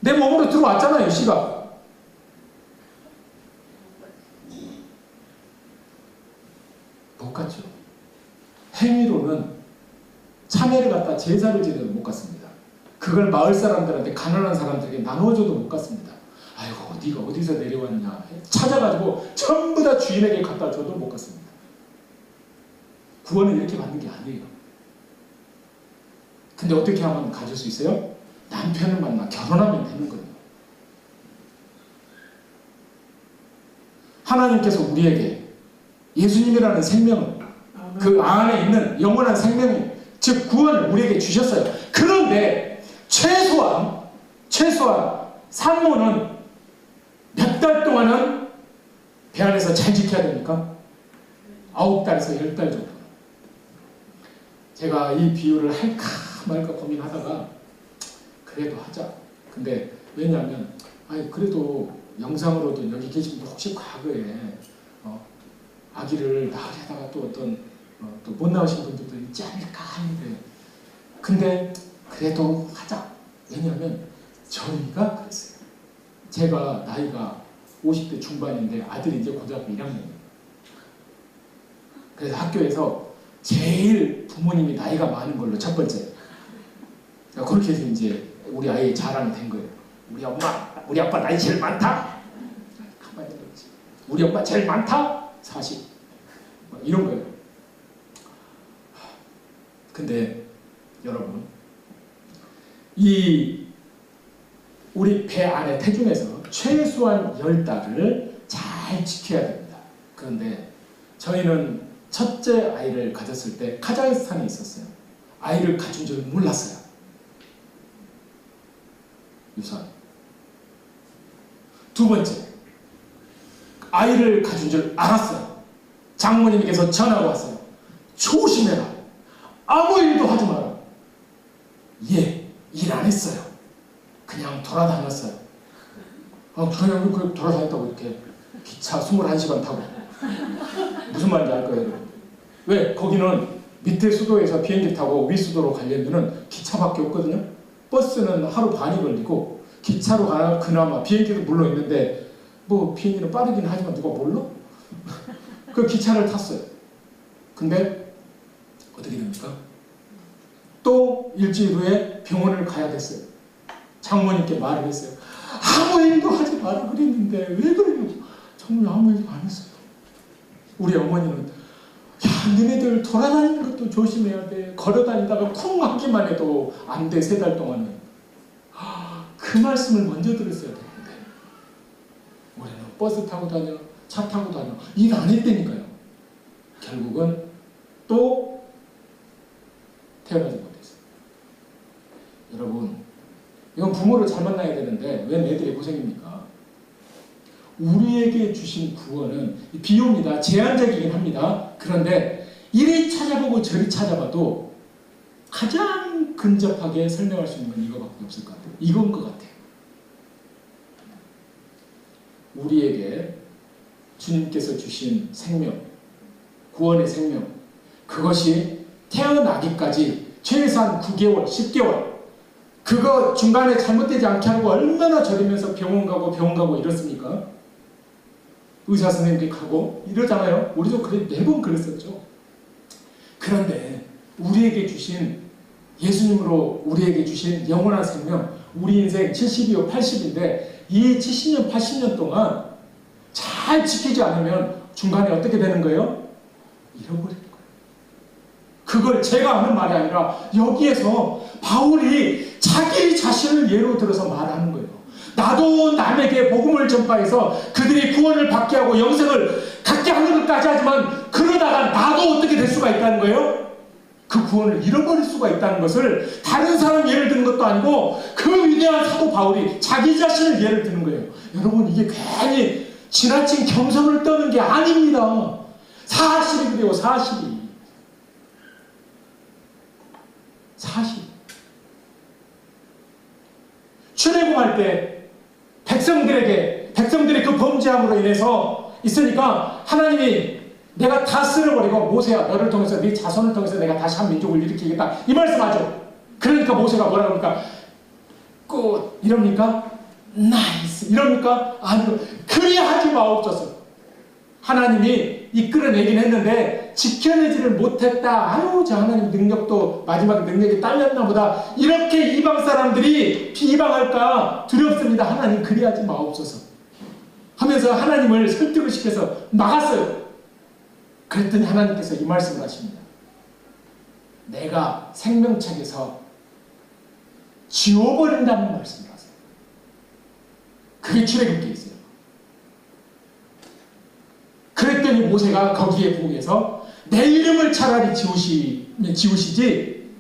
내 몸으로 들어왔잖아요, 씨가. 못 갔죠. 행위로는 참외를 갖다 제사를 지내도 못 갔습니다. 그걸 마을 사람들한테, 가난한 사람들에게 나눠줘도 못 갔습니다. 아이고, 네가 어디서 내려왔냐 찾아가지고 전부 다 주인에게 갖다 줘도 못 갔습니다. 구원은 이렇게 받는 게 아니에요. 근데 어떻게 하면 가질 수 있어요? 남편을 만나 결혼하면 되는 거예요. 하나님께서 우리에게 예수님이라는 생명을, 그 안에 있는 영원한 생명이, 즉 구원을 우리에게 주셨어요. 그런데 최소한 산모는 몇 달 동안은 배 안에서 잘 지켜야 됩니까? 9달에서 10달 정도. 제가 이 비유를 할까 말까 고민하다가 그래도 하자. 근데 왜냐하면 그래도 영상으로도 여기 계신 분 혹시 과거에 아기를 낳으려다가 또 어떤 또 못 나오신 분들도 있지 않을까 하는데, 근데 그래도 하자. 왜냐하면 저희가 그랬어요. 제가 나이가 50대 중반인데 아들이 이제 고등학교 1학년이에요. 그래서 학교에서 제일 부모님이 나이가 많은 걸로 첫 번째. 그렇게 해서 이제 우리 아이의 자랑이 된 거예요. 우리 아빠 나이 제일 많다? 가만히 있지. 우리 엄마 제일 많다? 40. 이런 거예요. 근데 여러분, 우리 배 안에 태중에서 최소한 10달을 잘 지켜야 됩니다. 그런데 저희는 첫째 아이를 가졌을 때 카자흐스탄에 있었어요. 아이를 가진 줄 몰랐어요. 유산. 두 번째, 아이를 가진 줄 알았어요. 장모님께서 전화가 왔어요. 조심해라. 아무 일도 하지 마라. 예, 일 안 했어요. 그냥 돌아다녔어요. 그냥 돌아다녔다고 이렇게 기차 21시간 타고. 무슨 말인지 알 거예요. 왜? 거기는 밑에 수도에서 비행기 타고 위 수도로 가려면 기차밖에 없거든요. 버스는 하루 반이 걸리고 기차로 가나 그나마, 비행기도 물론 있는데 뭐 비행기는 빠르긴 하지만 누가 몰라? 그 기차를 탔어요. 근데 어떻게 됩니까? 또 일주일 후에 병원을 가야 됐어요. 장모님께 말을 했어요. 아무 일도 하지 마라 그랬는데 왜 그래요? 정말 아무 일도 안 했어요. 우리 어머니는 야, 너네들 돌아다니는 것도 조심해야 돼. 걸어다니다가 쿵 맞기만 해도 안 돼. 3달 동안은. 그 말씀을 먼저 들었어야 되는데 우리는 버스 타고 다녀, 차 타고 다녀, 일 안 했다니까요. 결국은 또 태어나지 못했어요. 여러분, 이건 부모를 잘 만나야 되는데 왜 애들이 고생입니까? 우리에게 주신 구원은 비유입니다. 제한적이긴 합니다. 그런데 이리 찾아보고 저리 찾아봐도 가장 근접하게 설명할 수 있는 건 이거밖에 없을 것 같아요. 이건 것 같아요. 우리에게 주님께서 주신 생명, 구원의 생명, 그것이 태어나기까지 최소한 9개월, 10개월 그거 중간에 잘못되지 않게 하고 얼마나 저리면서 병원 가고 이렇습니까? 의사 선생님께 가고 이러잖아요. 우리도 매번 그랬었죠. 그런데 우리에게 주신 예수님으로 우리에게 주신 영원한 생명, 우리 인생 70이요 80인데 이 70년 80년 동안 잘 지키지 않으면 중간에 어떻게 되는 거예요? 잃어버리는 거예요. 그걸 제가 하는 말이 아니라 여기에서 바울이 자기 자신을 예로 들어서 말하는 거예요. 나도 남에게 복음을 전파해서 그들이 구원을 받게 하고 영생을 갖게 하는 것까지 하지만 그러다가 나도 어떻게 될 수가 있다는 거예요? 그 구원을 잃어버릴 수가 있다는 것을 다른 사람 예를 드는 것도 아니고 그 위대한 사도 바울이 자기 자신을 예를 드는 거예요. 여러분, 이게 괜히 지나친 겸손을 떠는 게 아닙니다. 사실이 그래요. 사실이. 출애굽할 때 백성들이 그 범죄함으로 인해서 있으니까 하나님이 내가 다 쓸어버리고 모세야 너를 통해서 네 자손을 통해서 내가 다시 한 민족을 일으키겠다 이 말씀하죠. 그러니까 모세가 뭐라 그럽니까? 굿 이럽니까? 나이스 이럽니까? 아니요. 그리하지 마옵소서. 하나님이 이끌어내긴 했는데 지켜내지를 못했다. 아유 저 하나님 능력도 마지막에 능력이 딸렸나 보다. 이렇게 이방 사람들이 비방할까 두렵습니다. 하나님 그리하지 마옵소서 하면서 하나님을 설득을 시켜서 막았어요. 그랬더니 하나님께서 이 말씀을 하십니다. 내가 생명책에서 지워버린다는 말씀을 하세요. 그게 출애굽기에 있어요. 그랬더니 모세가 거기에 부응해서 내 이름을 차라리 지우시지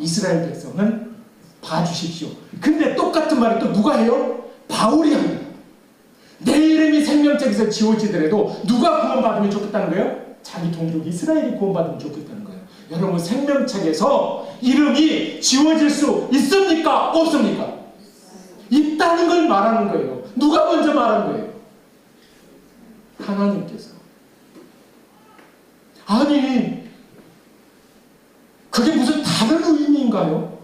이스라엘 백성은 봐주십시오. 근데 똑같은 말을 또 누가 해요? 바울이 합니다. 내 이름이 생명책에서 지워지더라도 누가 구원받으면 좋겠다는 거예요? 자기 동족 이스라엘이 구원받으면 좋겠다는 거예요. 여러분 생명책에서 이름이 지워질 수 있습니까? 없습니까? 있다는 걸 말하는 거예요. 누가 먼저 말한 거예요? 하나님께서. 아니 그게 무슨 다른 의미인가요?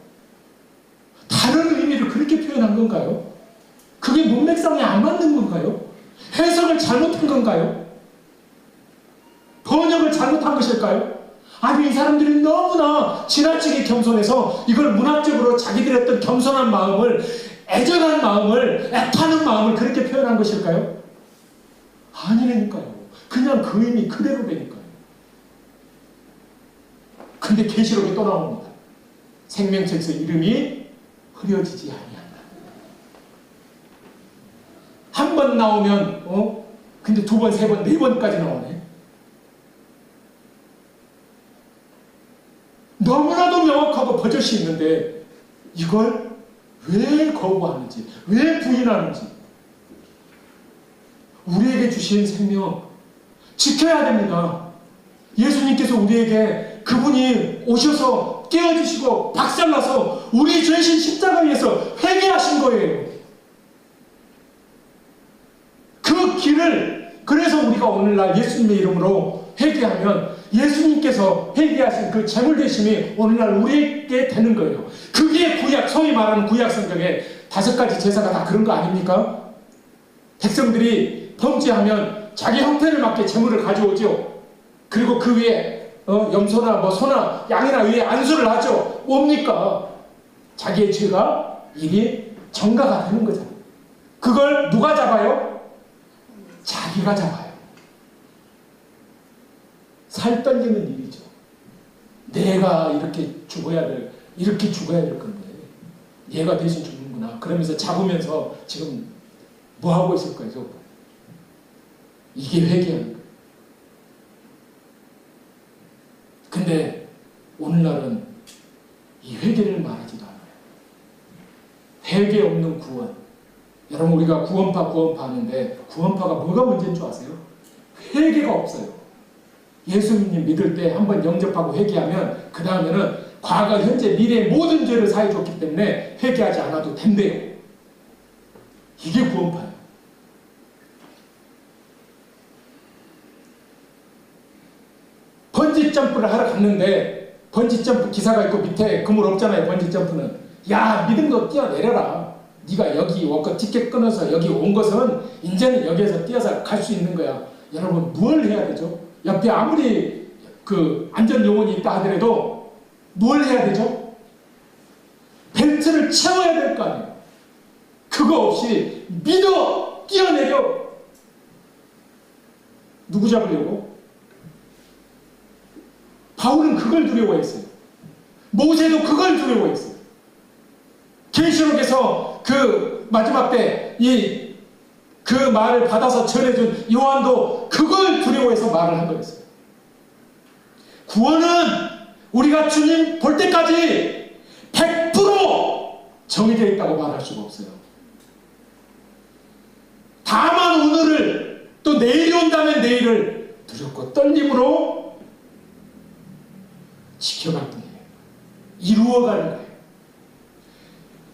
다른 의미를 그렇게 표현한 건가요? 그게 문맥상에 안 맞는 건가요? 해석을 잘못한 건가요? 번역을 잘못한 것일까요? 아니 이 사람들이 너무나 지나치게 겸손해서 이걸 문학적으로 자기들의 어떤 겸손한 마음을 애절한 마음을 애타는 마음을 그렇게 표현한 것일까요? 아니라니까요. 그냥 그 의미 그대로 되니까요. 근데 계시록이 또 나옵니다. 생명책에서 이름이 흐려지지 아니한다. 한 번 나오면 근데 두 번, 세 번, 네 번까지 나오네. 너무나도 명확하고 버젓이 있는데 이걸 왜 거부하는지, 왜 부인하는지. 우리에게 주신 생명 지켜야 됩니다. 예수님께서 우리에게 그분이 오셔서 깨워주시고 박살나서 우리 죄신 십자가 위에서 회개하신 거예요. 그 길을 그래서 우리가 오늘날 예수님의 이름으로 회개하면 예수님께서 회개하신 그 제물되심이 오늘날 우리에게 되는 거예요. 그게 구약, 소위 말하는 구약 성경에 5가지 제사가 다 그런 거 아닙니까? 백성들이 범죄하면 자기 형편을 맞게 제물을 가져오죠. 그리고 그 위에 염소나 뭐 소나 양이나 위에 안수를 하죠. 뭡니까? 자기의 죄가 이미 전가가 되는 거잖아요. 그걸 누가 잡아요? 자기가 잡아요. 살 떨리는 일이죠. 내가 이렇게 죽어야 될 건데 얘가 대신 죽는구나. 그러면서 잡으면서 지금 뭐 하고 있을 거예요? 이게 회개하는 거예요. 근데 오늘날은 이 회개를 말하지도 않아요. 회개 없는 구원. 여러분 우리가 구원파 하는데 구원파가 뭐가 문제인 줄 아세요? 회개가 없어요. 예수님 믿을 때 한번 영접하고 회개하면 그 다음에는 과거, 현재, 미래의 모든 죄를 사해 줬기 때문에 회개하지 않아도 된대요. 이게 구원파예요. 번지점프를 하러 갔는데 번지점프 기사가 있고 밑에 그물 없잖아요. 번지점프는. 야, 믿은 거 뛰어내려라. 네가 여기 워커 티켓 끊어서 여기 온 것은 이제는 여기에서 뛰어서 갈 수 있는 거야. 여러분 뭘 해야 되죠? 옆에 아무리 그 안전 요원이 있다 하더라도 뭘 해야 되죠? 벨트를 채워야 될 거 아니에요. 그거 없이 믿어 뛰어내려. 누구 잡으려고? 바울은 그걸 두려워했어요. 모세도 그걸 두려워했어요. 계시록에서 그 마지막 때 그 말을 받아서 전해준 요한도 그걸 두려워해서 말을 한 거였어요. 구원은 우리가 주님 볼 때까지 100% 정의되어 있다고 말할 수가 없어요. 다만 오늘을 또 내일이 온다면 내일을 두렵고 떨림으로 지켜갈 뿐이에요. 이루어가는 거예요.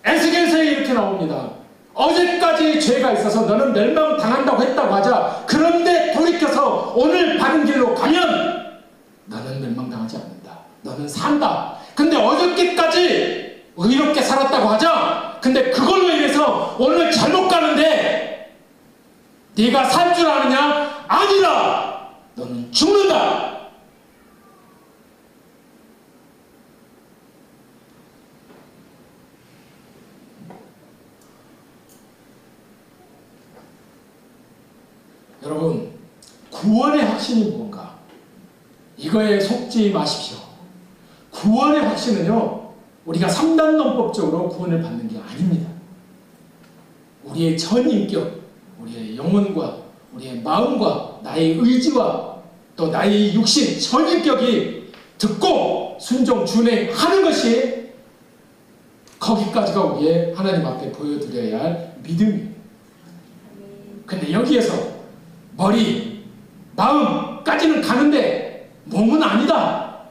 에스겔서에 이렇게 나옵니다. 어제까지 죄가 있어서 너는 멸망당한다고 했다고 하자. 그런데 돌이켜서 오늘 바른 길로 가면 너는 멸망당하지 않는다. 너는 산다. 근데 어저께까지 의롭게 살았다고 하자. 근데 그걸로 인해서 오늘 잘못 가는데 네가 살 줄 아느냐? 아니라 너는 죽는다. 여러분, 구원의 확신이 뭔가? 이거에 속지 마십시오. 구원의 확신은요, 우리가 3단론법적으로 구원을 받는 게 아닙니다. 우리의 전인격, 우리의 영혼과 우리의 마음과 나의 의지와 또 나의 육신, 전인격이 듣고 순종, 준행하는 것이 거기까지가 우리의 하나님 앞에 보여드려야 할 믿음이에요. 근데 여기에서 머리, 마음까지는 가는데 몸은 아니다.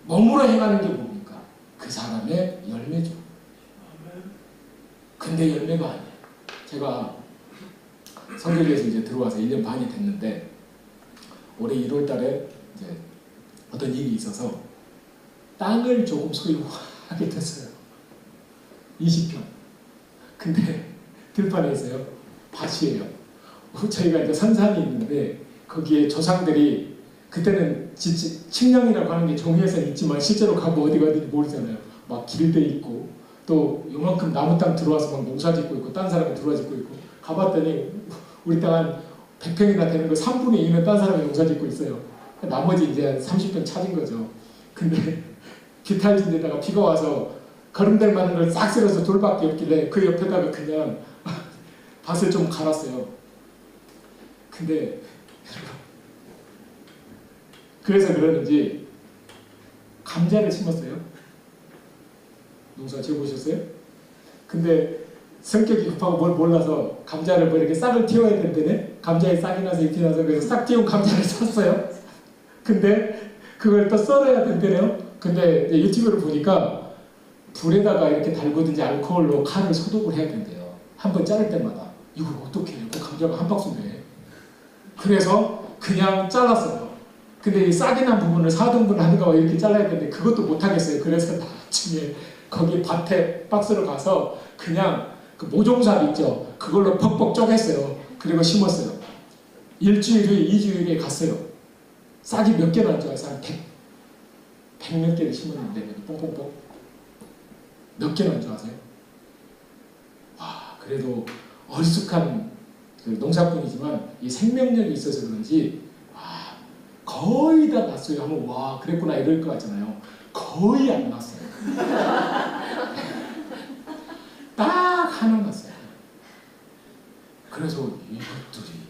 몸으로 행하는 게 뭡니까? 그 사람의 열매죠. 근데 열매가 아니에요. 제가 성결교에서 이제 들어와서 1년 반이 됐는데 올해 1월 달에 이제 어떤 일이 있어서 땅을 조금 소유하게 됐어요. 20평. 근데 들판에 있어요. 밭이에요. 저희가 이제 선산이 있는데 거기에 조상들이 그때는 칙령이라고 하는 게 종이에서는 있지만 실제로 가면 어디가 어딘지 모르잖아요. 막 길대 있고 또 요만큼 나무 땅 들어와서 막 농사 짓고 있고 딴 사람이 들어와 짓고 있고 가봤더니 우리 땅 한 100평이나 되는 거 3분의 2는 딴 사람이 농사 짓고 있어요. 나머지 이제 한 30평 찾은 거죠. 근데 기타진 데다가 비가 와서 거름될 만한 걸 싹 쓸어서 돌밖에 없길래 그 옆에다가 그냥 밭을 좀 갈았어요. 근데 그래서 그러는지 감자를 심었어요. 농사 지어보셨어요? 근데 성격이 급하고 뭘 몰라서 감자를 뭐 이렇게 싹을 틔워야 된다네? 감자에 싹이 나서 잎이 나서 그래서 싹 틔운 감자를 샀어요. 근데 그걸 또 썰어야 된다네요? 근데 유튜브를 보니까 불에다가 이렇게 달구든지 알코올로 칼을 소독을 해야 된대요. 한 번 자를 때마다. 이걸 어떻게 해요? 그 감자가 한 박스인데. 그래서 그냥 잘랐어요. 근데 이 싹이 난 부분을 4등분 하는가 이렇게 잘라야 되는데 그것도 못하겠어요. 그래서 나중에 거기 밭에 박스로 가서 그냥 그 모종삽 있죠. 그걸로 퍽퍽 쪼갰어요. 그리고 심었어요. 일주일 후에 2주일에 갔어요. 싹이 몇 개나 안 좋아서 한 100몇 개를 심었는데 뽕뽕뽕 몇 개나 안 좋아하세요? 와, 그래도 어리숙한 그 농사꾼이지만 이 생명력이 있어서 그런지 와, 거의 다 났어요. 하면 와, 그랬구나 이럴 것 같잖아요. 거의 안 났어요. 딱 하나 났어요. 그래서 이것들이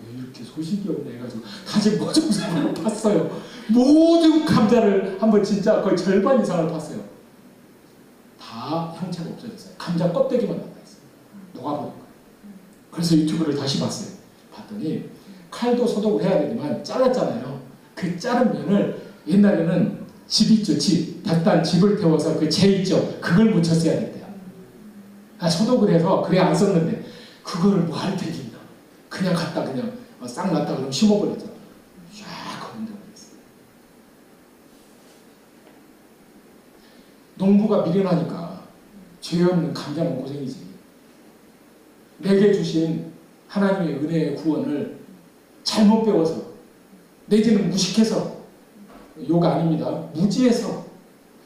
왜 이렇게 소식이 없네 해가지고 다시 모종상으로 팠어요. 모든 감자를 한번 진짜 거의 절반 이상을 팠어요. 다 형체가 없어졌어요. 감자 껍데기만 남아있어요. 녹아버린 거예요. 그래서 유튜브를 다시 봤어요. 봤더니 칼도 소독을 해야 되지만 잘랐잖아요. 그 자른 면을 옛날에는 집 있죠, 집. 단단 집을 태워서 그 재 있죠. 그걸 묻혔어야 됐대요. 소독을 해서 그래 안 썼는데 그걸 뭐 할 테긴다. 그냥 갖다 그냥 싹 났다 그러면 심어버렸죠. 쫙 건드려버렸어요. 농부가 미련하니까 죄 없는 감자는 고생이지. 내게 주신 하나님의 은혜의 구원을 잘못 배워서 내지는 무식해서 욕 아닙니다. 무지해서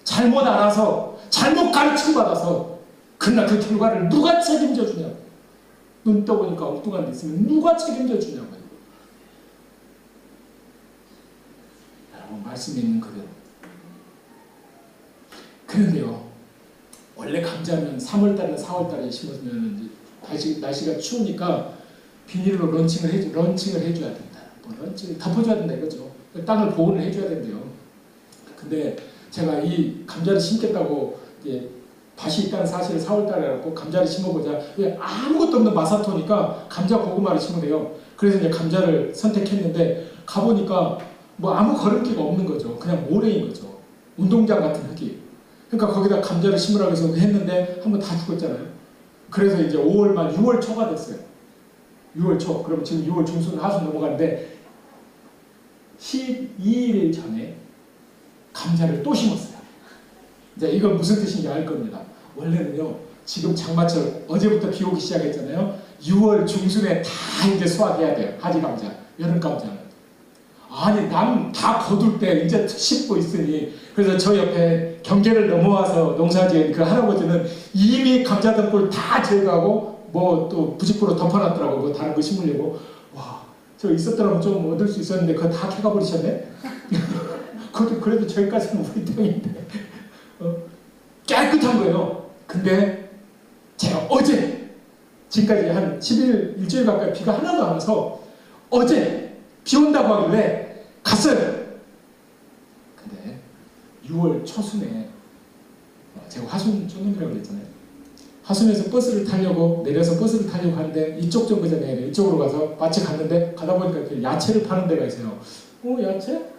잘못 알아서 잘못 가르침 받아서 그러나 그 결과를 누가 책임져 주냐고. 눈 떠보니까 엉뚱한 데 있으면 누가 책임져 주냐고요. 여러분 말씀이 있는 그대로. 그런데요, 원래 감자는 3월달에 4월달에 심으면 날씨가 추우니까 비닐로 런칭을 해줘야 된다. 뭐 런칭 덮어줘야 된다 이거죠. 땅을 보호를 해줘야 된대요. 근데 제가 이 감자를 심겠다고 이제 밭이 있다는 사실을 4월달에 알았고 감자를 심어보자. 아무것도 없는 마사토니까 감자 고구마를 심으래요. 그래서 이제 감자를 선택했는데 가보니까 뭐 아무 걸음기가 없는 거죠. 그냥 모래인 거죠. 운동장 같은 흙이. 그러니까 거기다 감자를 심으라고 해서 했는데 한번 다 죽었잖아요. 그래서 이제 5월 말 6월 초가 됐어요. 6월 초. 그러면 지금 6월 중순 하순 넘어가는데 12일 전에 감자를 또 심었어요. 이제 이건 무슨 뜻인지 알 겁니다. 원래는요, 지금 장마철 어제부터 비 오기 시작했잖아요. 6월 중순에 다 이제 수확해야 돼요. 하지 감자, 여름 감자는. 아니, 남 다 거둘 때 이제 심고 있으니, 그래서 저 옆에 경계를 넘어와서 농사지은 그 할아버지는 이미 감자 등골 다 제거하고 뭐 또 부직포로 덮어놨더라고. 뭐 다른 거 심으려고. 와, 저 있었더라면 좀 얻을 수 있었는데 그거 다 캐가 버리셨네. 그래도 저기까지는 우리 땅인데 깨끗한 거예요. 근데 제가 어제 지금까지 한 10일 일주일 가까이 비가 하나도 안 와서 어제 비 온다고 하길래 갔어요. 근데 6월 초순에 제가 화순 초놈이라고 그랬잖아요. 화순에서 버스를 타려고 내려서 버스를 타려고 하는데 이쪽 정거장에 이쪽으로 가서 마치 갔는데 가다 보니까 그 야채를 파는 데가 있어요. 야채?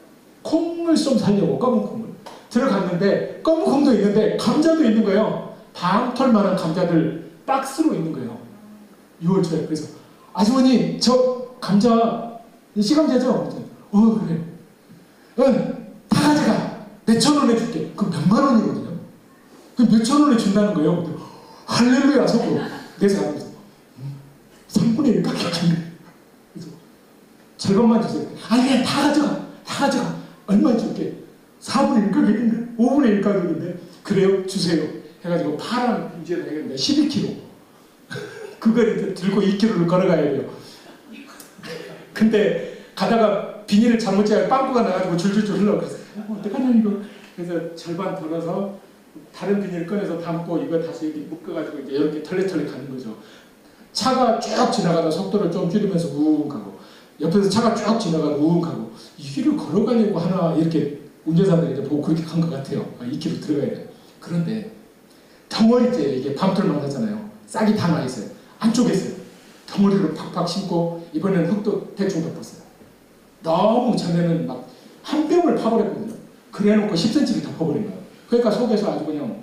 콩을 좀 살려고 검은 콩을 들어갔는데 검은 콩도 있는데 감자도 있는 거예요. 방털만한 감자들 박스로 있는 거예요. 6월 초에. 그래서 아주머니 저 감자 씨감자죠? 그래. 다 가져가. 몇천 원에 줄게. 그럼 몇만 원이거든요. 그럼 몇천 원에 준다는 거예요. 할렐루야 속으로 내 사람에서 3분의 1 깎였겠네. 그래서 절반만 주세요. 아니 그냥 다 가져가. 얼마 줄게? 4분의 1 가격인데? 5분의 1 가격인데? 그래요? 주세요. 해가지고 파란 이제 되겠는데 12kg. 그걸 이제 들고 2kg를 걸어가야 돼요. 근데 가다가 비닐을 잘못 째가 빵꾸가 나가지고 줄줄줄 흘러. 그래서 어떡하냐 이거. 그래서 절반 덜어서 다른 비닐 꺼내서 담고 이거 다시 여기 묶어가지고 이제 이렇게 털레털레 가는 거죠. 차가 쭉 지나가다 속도를 좀 줄이면서 우웅 가고 옆에서 차가 쭉 지나가다 우웅 가고 이 길을 걸어가려고 하나 이렇게 운전사들이 이제 보고 그렇게 간 것 같아요. 2km 들어가야 돼요. 그런데 덩어리째 이게 밤톨만 하잖아요. 싹이 다 나 있어요. 안쪽에 있어요. 덩어리로 팍팍 심고 이번에는 흙도 대충 덮었어요. 너무 전에는 막 한 뼘을 파버렸거든요. 그래놓고 10cm를 덮어버린 거예요. 그러니까 속에서 아주 그냥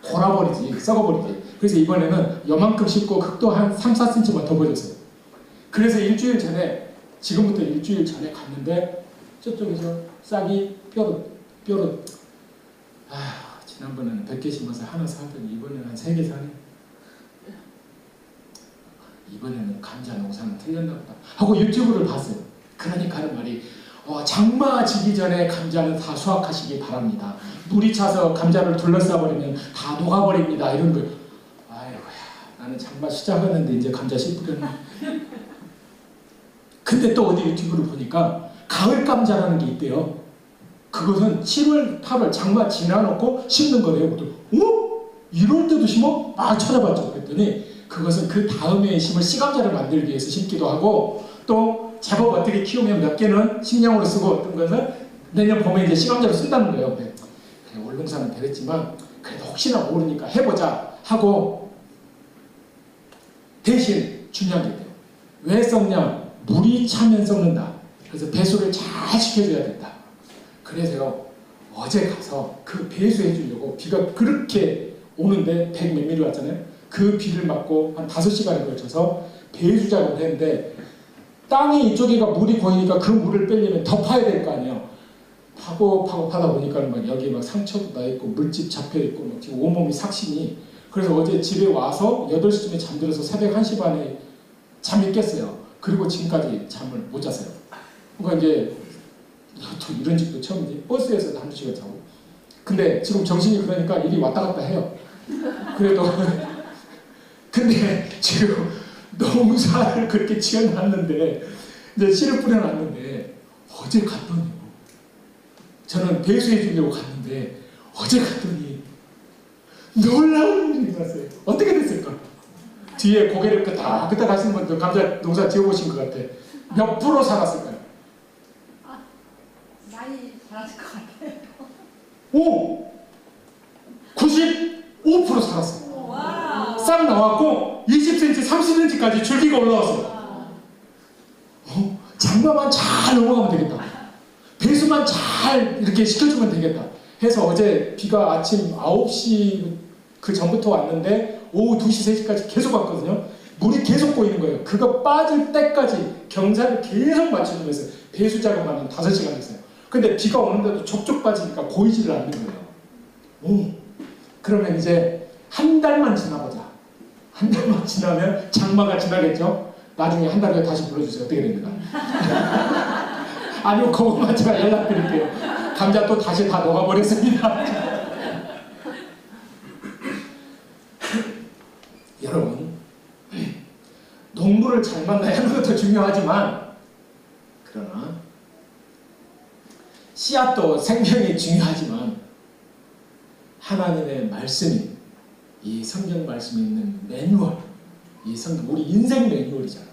골아버리지, 썩어버리지. 그래서 이번에는 요만큼 심고 흙도 한 3, 4cm만 덮어줬어요. 그래서 일주일 전에, 지금부터 일주일 전에 갔는데 저쪽에서 싹이 뾰릇. 지난번에는 100개 심어서 하나 사더니 이번에는 한 3개 사네. 이번에는 감자 농사는 틀렸나 보다 하고 유튜브를 봤어요. 그러니까 하는 말이 장마 지기 전에 감자는 다 수확하시기 바랍니다. 물이 차서 감자를 둘러싸버리면 다 녹아버립니다. 이런 거. 아이고야, 나는 장마 시작하는데 이제 감자 씨 뿌렸네. 근데 또 어디 유튜브를 보니까 가을 감자라는 게 있대요. 그것은 7월, 8월 장마 지나놓고 심는 거래요. 이럴 때도 심어? 찾아봤죠. 그랬더니 그것은 그 다음에 심을 씨감자를 만들기 위해서 심기도 하고, 또 제법 어떻게 키우면 몇 개는 식량으로 쓰고, 어떤 것은 내년 봄에 이제 씨감자로 쓴다는 거예요. 그래, 월농사는 되랬지만 그래도 혹시나 모르니까 해보자 하고, 대신 중요한 게 있대요. 왜 썩냐? 물이 차면 썩는다. 그래서 배수를 잘 시켜줘야 된다. 그래서 제가 어제 가서 그 배수해 주려고, 비가 그렇게 오는데 100 몇 미리 왔잖아요. 그 비를 맞고 한 5시간에 걸쳐서 배수 작업을 했는데, 땅이 이쪽에가 물이 고이니까 그 물을 빼려면 더 파야 될 거 아니에요. 파고 파다 보니까 막 여기 막 상처도 나 있고 물집 잡혀 있고 막 지금 온몸이 삭신이. 그래서 어제 집에 와서 8시쯤에 잠들어서 새벽 1시 반에 잠이 깼어요. 그리고 지금까지 잠을 못 잤어요. 그러니까 이제 또 이런 집도 처음이지. 버스에서도 한두 시간 자고. 근데 지금 정신이 그러니까 일이 왔다 갔다 해요. 그래도 근데 지금 농사를 그렇게 지어놨는데, 이제 씨를 뿌려놨는데, 어제 갔더니, 저는 배수해 주려고 갔는데 어제 갔더니 놀라운 일이 났어요. 어떻게 됐을까? 뒤에 고개를 끄덕끄덕 하시는 분들 감자 농사 지어보신 것 같아. 몇 프로 살았을까요? 많이 달라질 것 같아요. 95% 살았어요. 와. 싹 나왔고 20cm, 30cm까지 줄기가 올라왔어요. 장마만 잘 넘어가면 되겠다. 배수만 잘 이렇게 시켜주면 되겠다 해서 어제 비가 아침 9시 그 전부터 왔는데 오후 2시, 3시까지 계속 왔거든요. 물이 계속 고이는 거예요. 그거 빠질 때까지 경사를 계속 맞춰주면서 배수 작업하면 5시간 했어요. 근데 비가 오는데도 족족 빠지니까 고이지를 않는 거예요. 그러면 이제 한 달만 지나보자. 한 달만 지나면 장마가 지나겠죠? 나중에 한 달 후에 다시 불러주세요. 어떻게 됩니까? 아니요, 그것만 제가 연락드릴게요. 감자 또 다시 다 녹아버렸습니다. 여러분, 농부를 잘 만나야 하는 것도 중요하지만, 그러나 씨앗도 생명이 중요하지만, 하나님의 말씀이, 이 성경 말씀이 있는 매뉴얼, 이 성경, 우리 인생 매뉴얼이잖아요.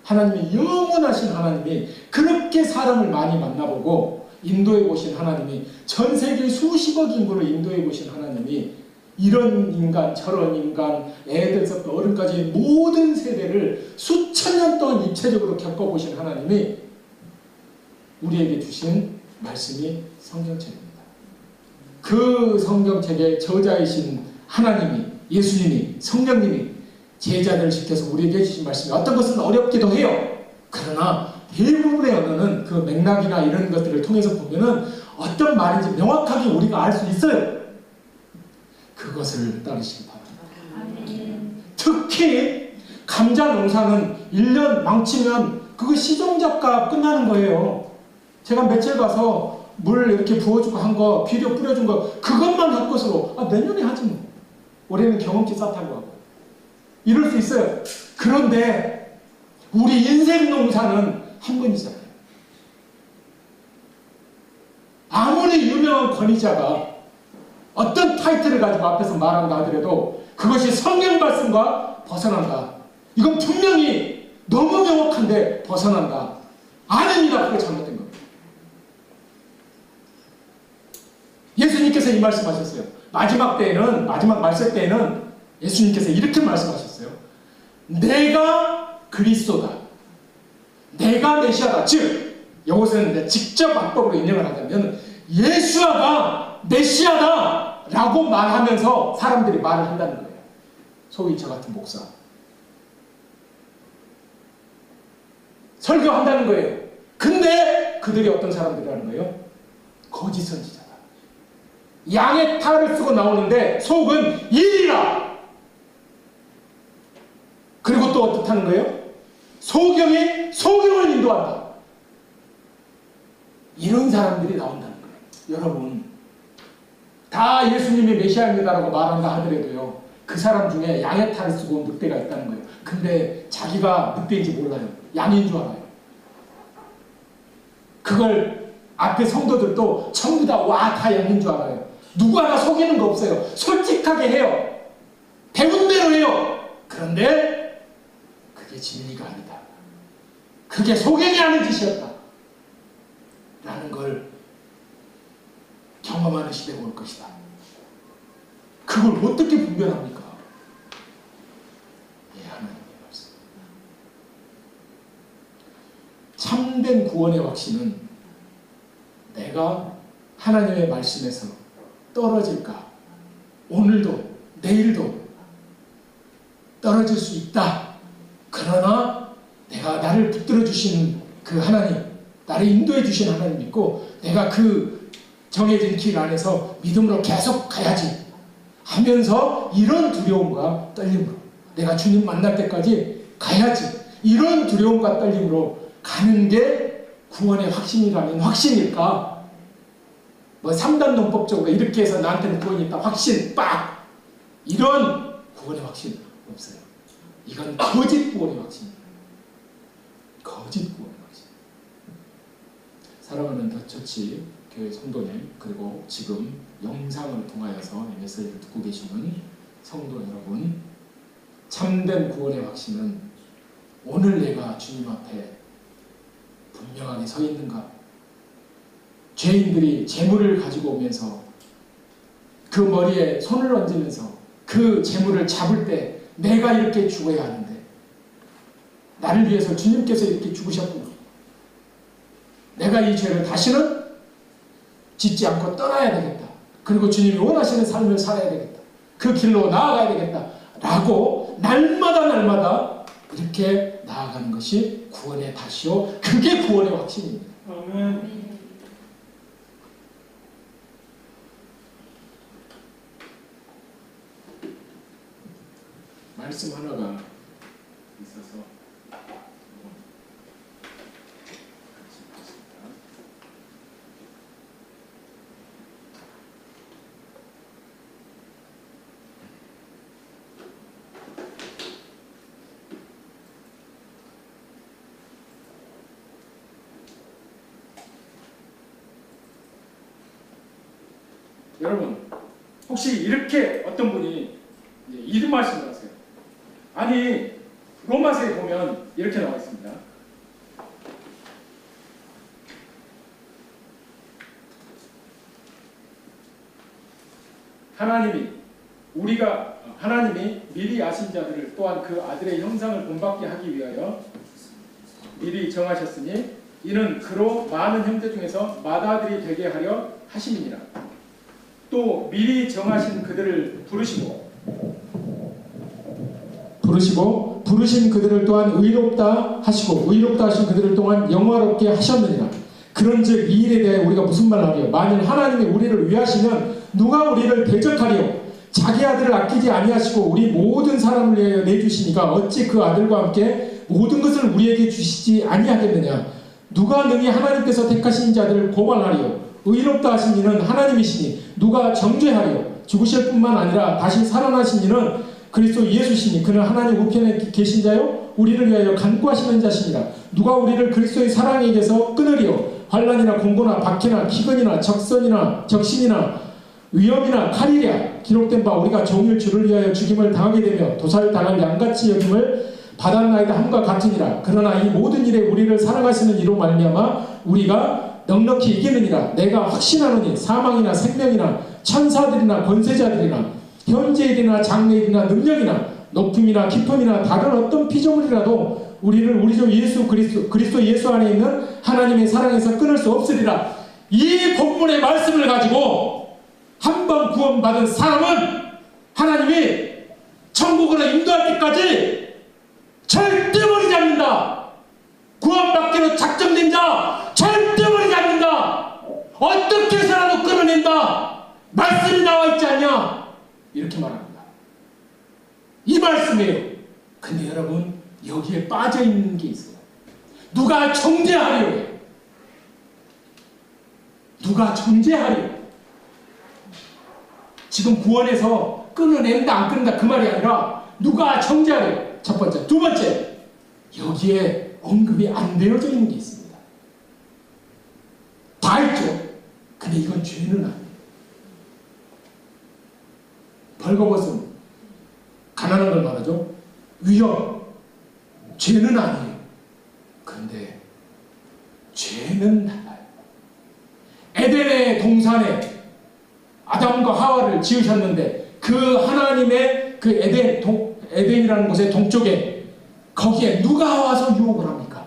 하나님이 영원하신 하나님이 그렇게 사람을 많이 만나보고 인도해 보신 하나님이, 전 세계 수십억 인구를 인도해 보신 하나님이, 이런 인간 저런 인간 애들서부터 어른까지 모든 세대를 수천 년 동안 입체적으로 겪어보신 하나님이 우리에게 주신 말씀이 성경책입니다. 그 성경책의 저자이신 하나님이, 예수님이, 성령님이 제자들을 시켜서 우리에게 해주신 말씀이 어떤 것은 어렵기도 해요. 그러나 대부분의 언어는 그 맥락이나 이런 것들을 통해서 보면은 어떤 말인지 명확하게 우리가 알 수 있어요. 그것을 따르시기 바랍니다. 특히 감자 농사는 1년 망치면 그거 시종잡가 끝나는 거예요. 제가 며칠 가서 물 이렇게 부어주고 한 거, 비료 뿌려준 거, 그것만 할 것으로 내년에 하지 뭐. 올해는 경험치 쌓다고 하고. 이럴 수 있어요. 그런데 우리 인생 농사는 한 번이잖아요. 아무리 유명한 권위자가 어떤 타이틀을 가지고 앞에서 말한다 하더라도 그것이 성경 말씀과 벗어난다. 이건 분명히 너무 명확한데 벗어난다. 아닙니다. 그게 잘못된 겁니다. 예수님께서 이 말씀하셨어요. 마지막 때에는, 마지막 말세 때에는 예수님께서 이렇게 말씀하셨어요. 내가 그리스도다. 내가 메시아다. 즉, 이것은 직접 악법으로 인용을 하자면 예수아가 메시아다 라고 말하면서 사람들이 말을 한다는 거예요. 소위 저 같은 목사. 설교한다는 거예요. 근데 그들이 어떤 사람들이라는 거예요? 거짓 선지자다. 양의 탈을 쓰고 나오는데 속은 일이라. 그리고 또 어떻다는 거예요? 소경이 소경을 인도한다. 이런 사람들이 나온다는 거예요. 여러분, 다 예수님이 메시아입니다라고 말한다 하더라도요, 그 사람 중에 양의 탈을 쓰고 온 늑대가 있다는 거예요. 근데 자기가 늑대인지 몰라요. 양인 줄 알아요. 그걸 앞에 성도들도 전부 다 양인 줄 알아요. 누구 하나 속이는 거 없어요. 솔직하게 해요. 배운 대로 해요. 그런데 그게 진리가 아니다. 그게 소경이 하는 짓이었다. 라는 걸 경험하는 시대가 올 것이다. 그걸 어떻게 분별합니까? 하나님의 말씀. 참된 구원의 확신은 내가 하나님의 말씀에서 떨어질까? 오늘도 내일도 떨어질 수 있다. 그러나 내가 나를 붙들어 주시는 그 하나님, 나를 인도해 주신 하나님 믿고 내가 그 정해진 길 안에서 믿음으로 계속 가야지 하면서 이런 두려움과 떨림으로 내가 주님 만날 때까지 가야지, 이런 두려움과 떨림으로 가는 게 구원의 확신이라면 확신일까? 뭐 3단 논법적으로 이렇게 해서 나한테는 구원이 있다, 확신 빡, 이런 구원의 확신 없어요. 이건 거짓 구원의 확신입니다. 거짓 구원의 확신. 사랑하는 더처치 교회 성도님, 그리고 지금 영상을 통하여서 이 메시지를 듣고 계시는 성도 여러분, 참된 구원의 확신은 오늘 내가 주님 앞에 분명하게 서 있는가? 죄인들이 재물을 가지고 오면서 그 머리에 손을 얹으면서 그 재물을 잡을 때 내가 이렇게 죽어야 하는데 나를 위해서 주님께서 이렇게 죽으셨구나. 내가 이 죄를 다시는 짓지 않고 떠나야 되겠다. 그리고 주님이 원하시는 삶을 살아야 되겠다. 그 길로 나아가야 되겠다. 라고 날마다 이렇게 나아가는 것이 구원의 다시요. 그게 구원의 확신입니다. 아멘. 말씀 하나가 있어서 같이 보겠습니다. 여러분, 혹시 이렇게 어떤 분이 이런 말씀을 하세요. 아니, 로마서에 보면 이렇게 나와 있습니다. 하나님이 미리 아신 자들을 또한 그 아들의 형상을 본받게 하기 위하여 미리 정하셨으니 이는 그로 많은 형제 중에서 맏아들이 되게 하려 하심이니라. 또 미리 정하신 그들을 부르신 그들을 또한 의롭다 하시고 의롭다 하신 그들을 또한 영화롭게 하셨느니라. 그런즉 이 일에 대해 우리가 무슨 말을 하리요? 만일 하나님이 우리를 위하시면 누가 우리를 대적하리요? 자기 아들을 아끼지 아니하시고 우리 모든 사람을 위하여 내주시니까 어찌 그 아들과 함께 모든 것을 우리에게 주시지 아니하겠느냐? 누가 능히 하나님께서 택하신 자들을 고발하리요? 의롭다 하신 이는 하나님이시니 누가 정죄하리요? 죽으실 뿐만 아니라 다시 살아나신 이는 그리스도 예수시니 그는 하나님 우편에 계신 자요 우리를 위하여 간구하시는 자시니라. 누가 우리를 그리스도의 사랑에게서 끊으리요? 환난이나 공고나 박해나 기근이나 적신이나 위험이나 칼이랴. 기록된 바 우리가 종일 주를 위하여 죽임을 당하게 되며 도살당할 양같이 여김을 받았나이다 함과 같으니라. 그러나 이 모든 일에 우리를 사랑하시는 이로 말미암아 우리가 넉넉히 이기느니라. 내가 확신하노니 사망이나 생명이나 천사들이나 권세자들이나 현재일이나 장래일이나 능력이나 높음이나 깊음이나 다른 어떤 피조물이라도 우리를 우리 주 예수 그리스도 예수 안에 있는 하나님의 사랑에서 끊을 수 없으리라. 이 본문의 말씀을 가지고 한 번 구원받은 사람은 하나님이 천국으로 인도할 때까지 절대 버리지 않는다. 구원받기로 작정된 자 절대 버리지 않는다. 어떻게 해서라도 끌어낸다. 말씀이 나와 있지 않냐? 이렇게 말합니다. 이 말씀이에요. 근데 여러분, 여기에 빠져있는 게 있어요. 누가 정죄하려 해요. 누가 정죄하리? 지금 구원에서 끊어낸다 안 끊는다 그 말이 아니라 누가 정죄하리? 첫 번째. 두 번째, 여기에 언급이 안 되어져 있는 게 있습니다. 다 있죠. 근데 이건 죄는 아니에요. 벌거벗음, 가난한 걸 말하죠. 위협, 죄는 아니에요. 그런데 죄는 달라요. 에덴의 동산에 아담과 하와를 지으셨는데 그 하나님의 그 에덴이라는 곳의 동쪽에 거기에 누가 와서 유혹을 합니까?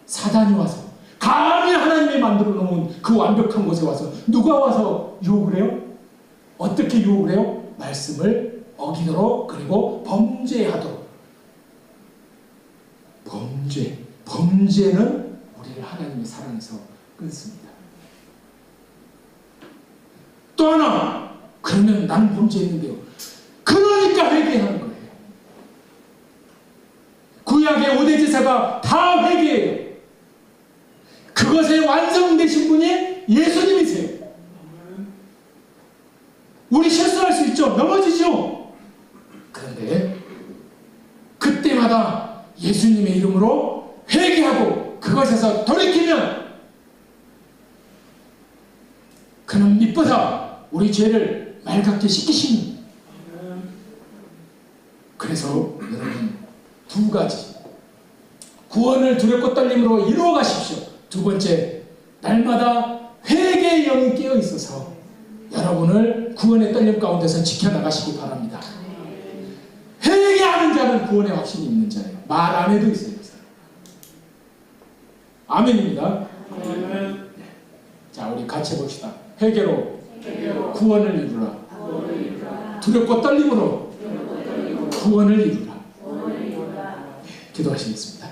사단이 와서 감히 하나님이 만들어 놓은 그 완벽한 곳에 와서 누가 와서 유혹을 해요? 어떻게 유혹을 해요? 말씀을 어기도록 그리고 범죄하도록. 범죄는 우리를 하나님의 사랑에서 끊습니다. 또 하나, 그러면 나는 범죄했는데요. 그러니까 회개하는 거예요. 구약의 5대 제사가 다 회개예요. 그것에 완성되신 분이 예수님이세요. 우리 실수할 수 있죠. 넘어지죠. 그런데 그때마다 예수님의 이름으로 회개하고 그것에서 돌이키면 그는 미쁘다 우리 죄를 맑게 씻기십니다. 그래서 여러분 두 가지 구원을 두렵고 떨림으로 이루어 가십시오. 두 번째, 날마다 회개의 영이 깨어 있어서 여러분을 구원의 떨림 가운데서 지켜나가시기 바랍니다. 회개하는 자는 구원의 확신이 있는 자예요. 말 안 해도 있어요. 아멘입니다. 자, 우리 같이 해봅시다. 회개로 구원을 이루라. 두렵고 떨림으로 구원을 이루라. 기도하시겠습니다.